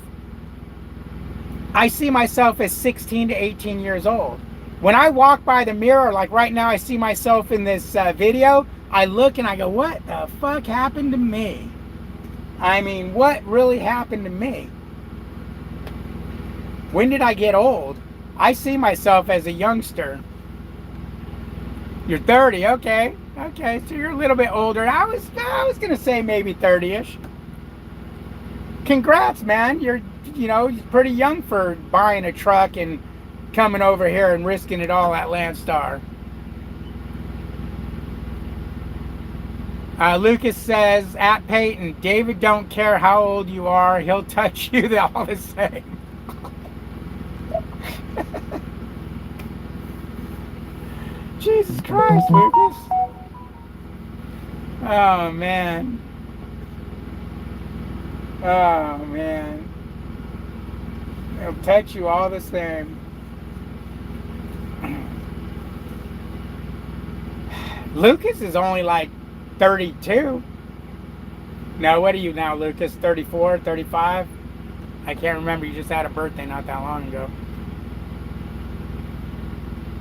I see myself as 16 to 18 years old. When I walk by the mirror, like right now I see myself in this video, I look and I go, what the fuck happened to me? I mean, what really happened to me? When did I get old? I see myself as a youngster. You're 30, okay. Okay, so you're a little bit older. I was gonna say maybe 30-ish. Congrats, man. You're pretty young for buying a truck and coming over here and risking it all at Landstar. Lucas says, at Peyton, David don't care how old you are. He'll touch you all the same. Jesus Christ, Lucas. Oh, man. Oh, man. He'll touch you all the same. Lucas is only like 32. No, what are you now, Lucas? 34, 35? I can't remember. You just had a birthday not that long ago.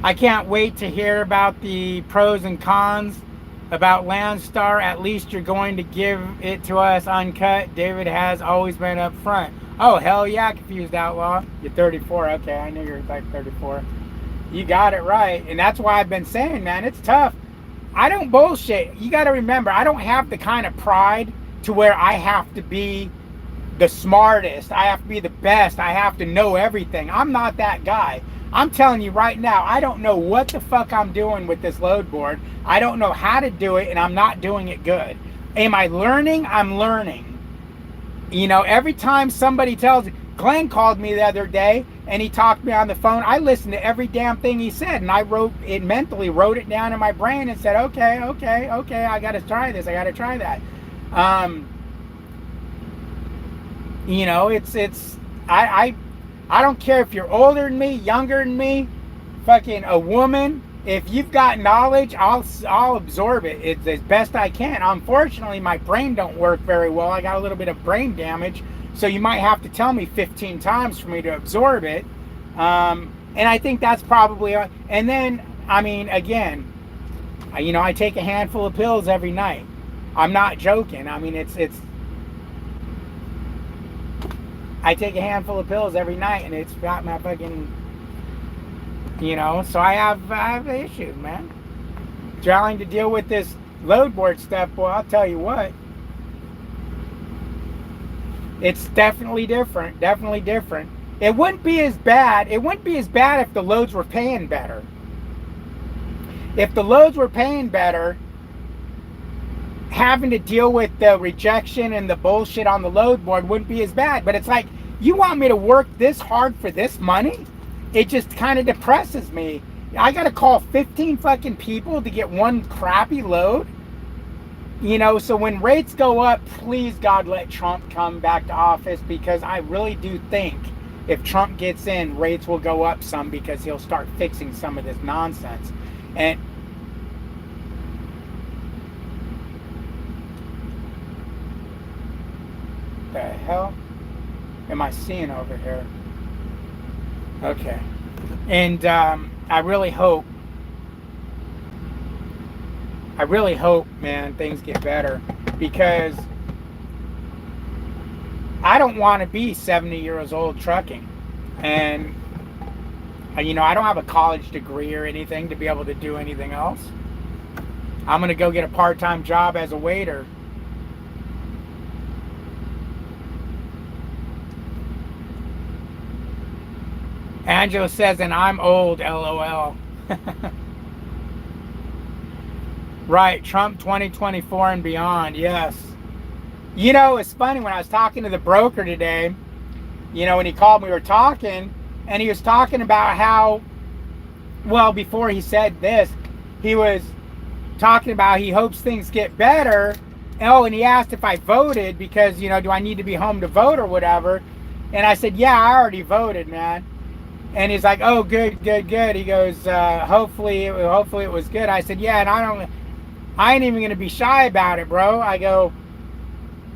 I can't wait to hear about the pros and cons about Landstar. At least you're going to give it to us uncut. David has always been up front. Oh, hell yeah, Confused Outlaw. You're 34. Okay, I knew you were like 34. You got it right. And that's why I've been saying, man, it's tough. I don't bullshit. You got to remember, I don't have the kind of pride to where I have to be the smartest. I have to be the best. I have to know everything. I'm not that guy. I'm telling you right now, I don't know what the fuck I'm doing with this load board. I don't know how to do it, and I'm not doing it good. Am I learning? I'm learning. You know, every time somebody tells... Glenn called me the other day, and he talked to me on the phone. I listened to every damn thing he said, and I wrote it mentally, wrote it down in my brain, and said, okay, I got to try this. I got to try that. You know, I don't care if you're older than me, younger than me, fucking a woman. If you've got knowledge, I'll absorb it. It's as best I can. Unfortunately, my brain don't work very well. I got a little bit of brain damage, so you might have to tell me 15 times for me to absorb it. And I think that's probably. And then, I mean, again, you know, I take a handful of pills every night. I'm not joking. I mean, it's. I take a handful of pills every night, and it's got my fucking, you know, so I have issues, man. Trying to deal with this load board stuff, boy, I'll tell you what. It's definitely different, definitely different. It wouldn't be as bad. It wouldn't be as bad if the loads were paying better. If the loads were paying better, having to deal with the rejection and the bullshit on the load board wouldn't be as bad. But it's like, you want me to work this hard for this money? It just kind of depresses me. I got to call 15 fucking people to get one crappy load. You know, so when rates go up, please God, let Trump come back to office, because I really do think if Trump gets in, rates will go up some, because he'll start fixing some of this nonsense. And the hell am I seeing over here? Okay. And I really hope, man, things get better, because I don't want to be 70 years old trucking. And, you know, I don't have a college degree or anything to be able to do anything else. I'm going to go get a part-time job as a waiter. Angela says, and I'm old, LOL. Right, Trump 2024 and beyond, yes. You know, it's funny, when I was talking to the broker today, you know, when he called, we were talking, and he was talking about how, well, before he said this, he was talking about he hopes things get better. Oh, and he asked if I voted, because, you know, do I need to be home to vote or whatever? And I said, yeah, I already voted, man. And he's like, oh, good. He goes, hopefully it was good. I said, yeah, and I ain't even going to be shy about it, bro. I go,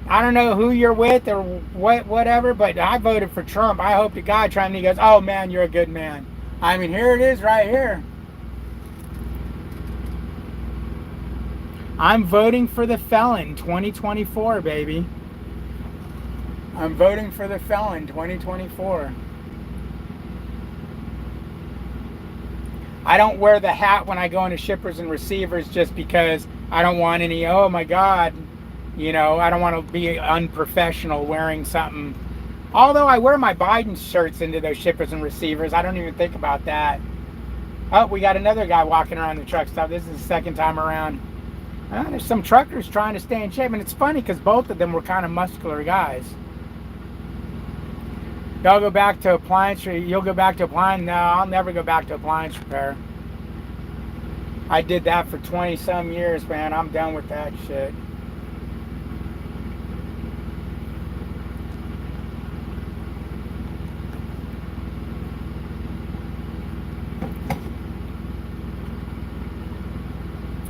I don't know who you're with or whatever, but I voted for Trump. I hope to God Trump. And he goes, oh man, you're a good man. I mean, here it is right here. I'm voting for the felon 2024, baby. I'm voting for the felon 2024. I don't wear the hat when I go into shippers and receivers just because I don't want any, oh my God, you know, I don't want to be unprofessional wearing something. Although I wear my Biden shirts into those shippers and receivers, I don't even think about that. Oh, we got another guy walking around the truck stop. This is the second time around. There's some truckers trying to stay in shape, and it's funny because both of them were kind of muscular guys. Y'all go back to appliance, or you'll go back to appliance? No, I'll never go back to appliance repair. I did that for 20 some years, man. I'm done with that shit.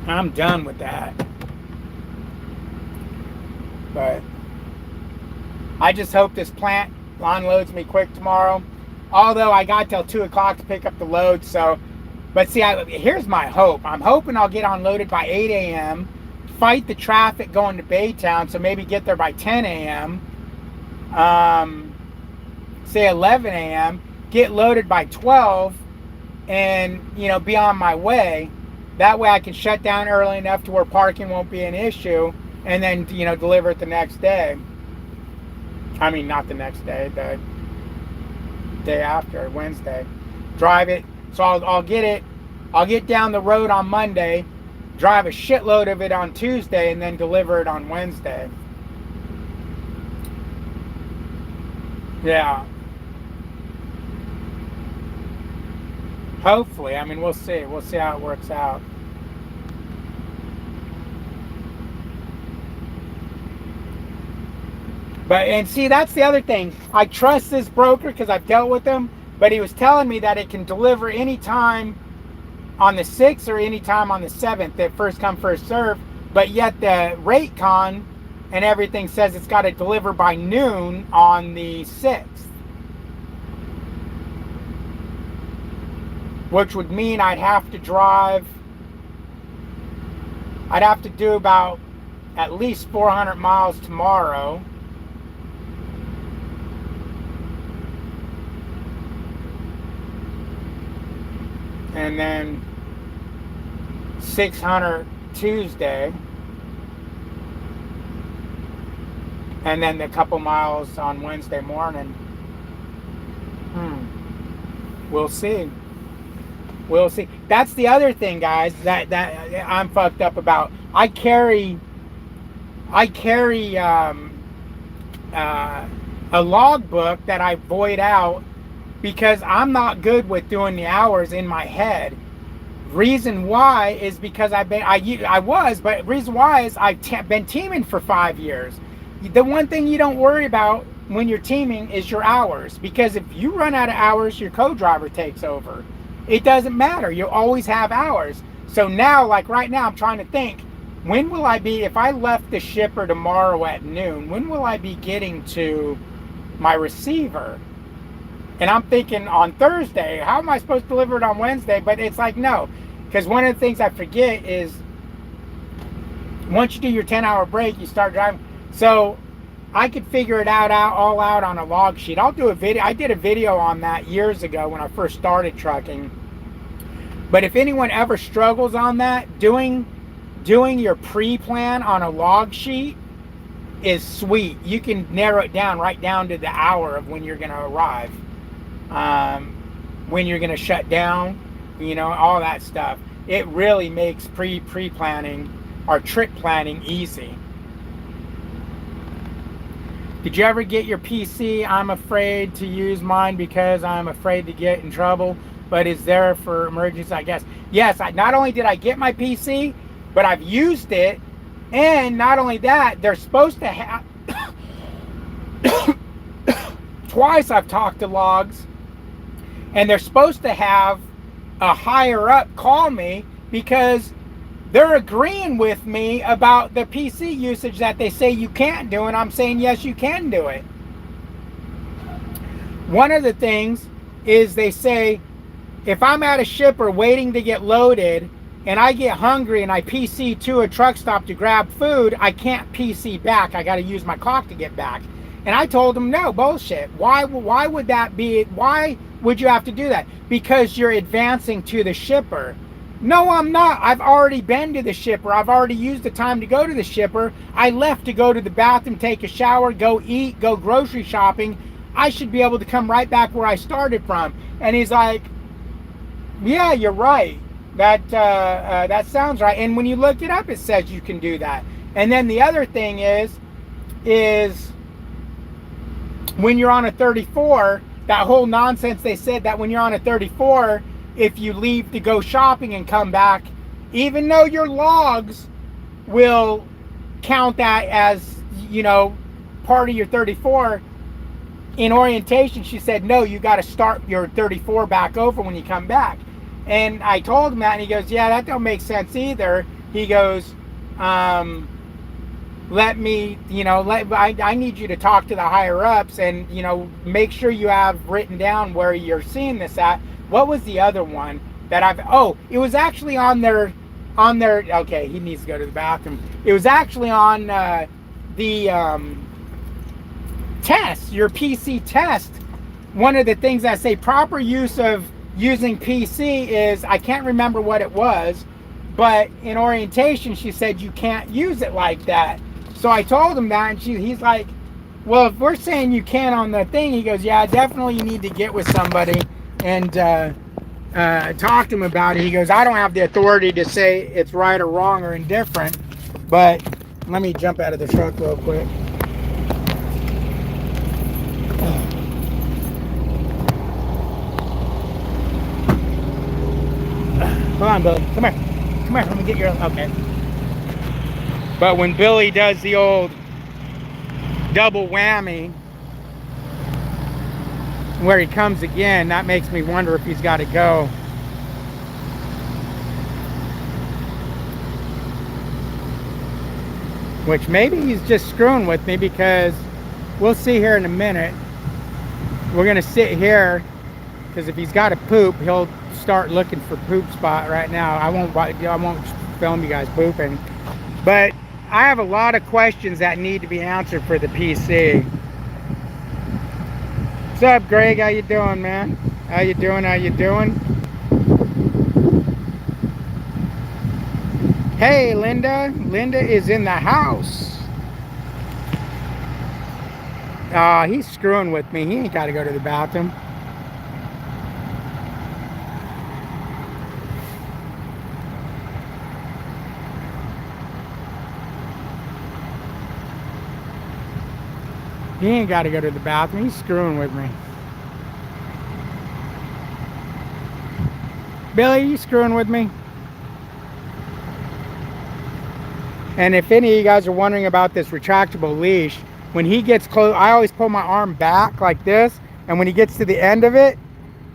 I'm done with that. But I just hope this plant unloads me quick tomorrow. Although I got till 2 o'clock to pick up the load. So, but see, here's my hope. I'm hoping I'll get unloaded by 8 a.m., fight the traffic going to Baytown, so maybe get there by 10 a.m., say 11 a.m., get loaded by 12, and, you know, be on my way. That way I can shut down early enough to where parking won't be an issue, and then, you know, deliver it the next day. I mean, not the next day, the day after, Wednesday. Drive it. So I'll get it. I'll get down the road on Monday, drive a shitload of it on Tuesday, and then deliver it on Wednesday. Yeah. Hopefully. I mean, we'll see. We'll see how it works out. But, and see, that's the other thing. I trust this broker because I've dealt with him, but he was telling me that it can deliver anytime on the 6th or anytime on the 7th, that first come, first serve. But yet the rate con and everything says it's got to deliver by noon on the 6th. Which would mean I'd have to drive, I'd have to do about at least 400 miles tomorrow. And then 600 Tuesday. And then a couple miles on Wednesday morning. We'll see. We'll see. That's the other thing, guys, that I'm fucked up about. I carry a logbook that I void out because I'm not good with doing the hours in my head. Reason why is because reason why is I've been teaming for 5 years. The one thing you don't worry about when you're teaming is your hours, because if you run out of hours, your co-driver takes over. It doesn't matter. You always have hours. So now, like right now, I'm trying to think, when will I be, if I left the shipper tomorrow at noon, when will I be getting to my receiver? And I'm thinking on Thursday, how am I supposed to deliver it on Wednesday? But it's like, no, because one of the things I forget is once you do your 10-hour break, you start driving. So I could figure it all out on a log sheet. I'll do a video. I did a video on that years ago when I first started trucking. But if anyone ever struggles on that, doing your pre-plan on a log sheet is sweet. You can narrow it down right down to the hour of when you're going to arrive, when you're going to shut down, you know, all that stuff. It really makes pre-planning or trip planning easy. Did you ever get your PC? I'm afraid to use mine because I'm afraid to get in trouble, but is there for emergencies, I guess. Yes, not only did I get my PC, but I've used it, and not only that, they're supposed to have, twice I've talked to logs, and they're supposed to have a higher up call me because they're agreeing with me about the PC usage that they say you can't do, and I'm saying yes, you can do it. One of the things is they say if I'm at a shipper waiting to get loaded and I get hungry and I PC to a truck stop to grab food, I can't PC back. I got to use my clock to get back. And I told them, no, bullshit. Why would that be? Why would you have to do that? Because you're advancing to the shipper. No, I'm not. I've already been to the shipper. I've already used the time to go to the shipper. I left to go to the bathroom, take a shower, go eat, go grocery shopping. I should be able to come right back where I started from. And he's like, yeah, you're right. That sounds right. And when you look it up, it says you can do that. And then the other thing is when you're on a 34, that whole nonsense they said that when you're on a 34, if you leave to go shopping and come back, even though your logs will count that as, you know, part of your 34, in orientation, she said, no, you got to start your 34 back over when you come back. And I told him that, and he goes, yeah, that don't make sense either. He goes, let me, you know, I need you to talk to the higher ups and, you know, make sure you have written down where you're seeing this at. What was the other one that it was actually on their, okay, he needs to go to the bathroom. It was actually on the test, your PC test. One of the things that say proper use of using PC is, I can't remember what it was, but in orientation, she said you can't use it like that. So I told him that, and he's like, well, if we're saying you can on the thing, he goes, yeah, definitely you need to get with somebody and talk to him about it. He goes, I don't have the authority to say it's right or wrong or indifferent, but let me jump out of the truck real quick. Come on, Billy. Come here. Come here. Let me get your... Okay. But when Billy does the old double whammy, where he comes again, that makes me wonder if he's got to go. Which maybe he's just screwing with me, because we'll see here in a minute. We're going to sit here, because if he's got to poop, he'll start looking for poop spot right now. I won't film you guys pooping, but I have a lot of questions that need to be answered for the PC. What's up, Greg? How you doing, man? How you doing? How you doing? Hey, Linda. Linda is in the house. He's screwing with me. He ain't got to go to the bathroom. He ain't got to go to the bathroom. He's screwing with me. Billy, you screwing with me? And if any of you guys are wondering about this retractable leash, when he gets close, I always pull my arm back like this, and when he gets to the end of it,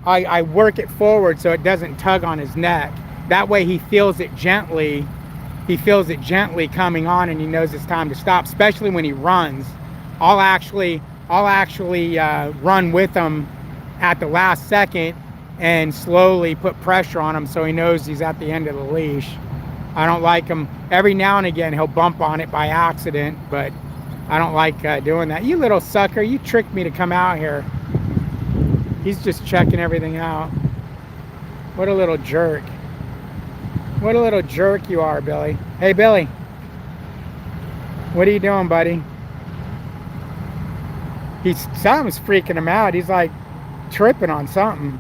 I work it forward so it doesn't tug on his neck. That way he feels it gently. He feels it gently coming on, and he knows it's time to stop, especially when he runs. I'll actually run with him at the last second and slowly put pressure on him so he knows he's at the end of the leash. I don't like him. Every now and again he'll bump on it by accident, but I don't like doing that. You little sucker, you tricked me to come out here. He's just checking everything out. What a little jerk. What a little jerk you are, Billy. Hey, Billy. What are you doing, buddy? Something's freaking him out. He's like tripping on something.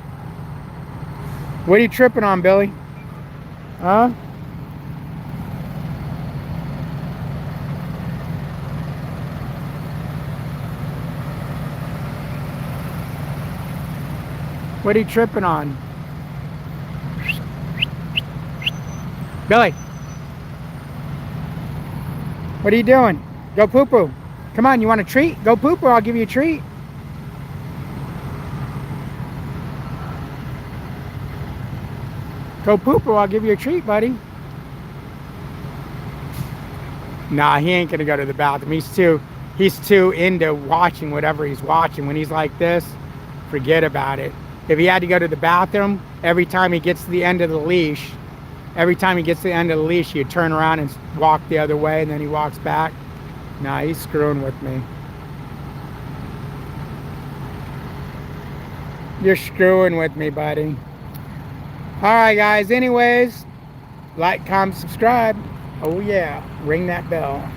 What are you tripping on, Billy? Huh? What are you tripping on? Billy. What are you doing? Go poo-poo. Come on, you want a treat? Go poo-poo, I'll give you a treat. Go poo-poo, I'll give you a treat, buddy. Nah, he ain't gonna go to the bathroom. He's too into watching whatever he's watching. When he's like this, forget about it. If he had to go to the bathroom, every time he gets to the end of the leash, he'd turn around and walk the other way, and then he walks back. Nah, he's screwing with me. You're screwing with me, buddy. Alright, guys. Anyways, like, comment, subscribe. Oh, yeah. Ring that bell.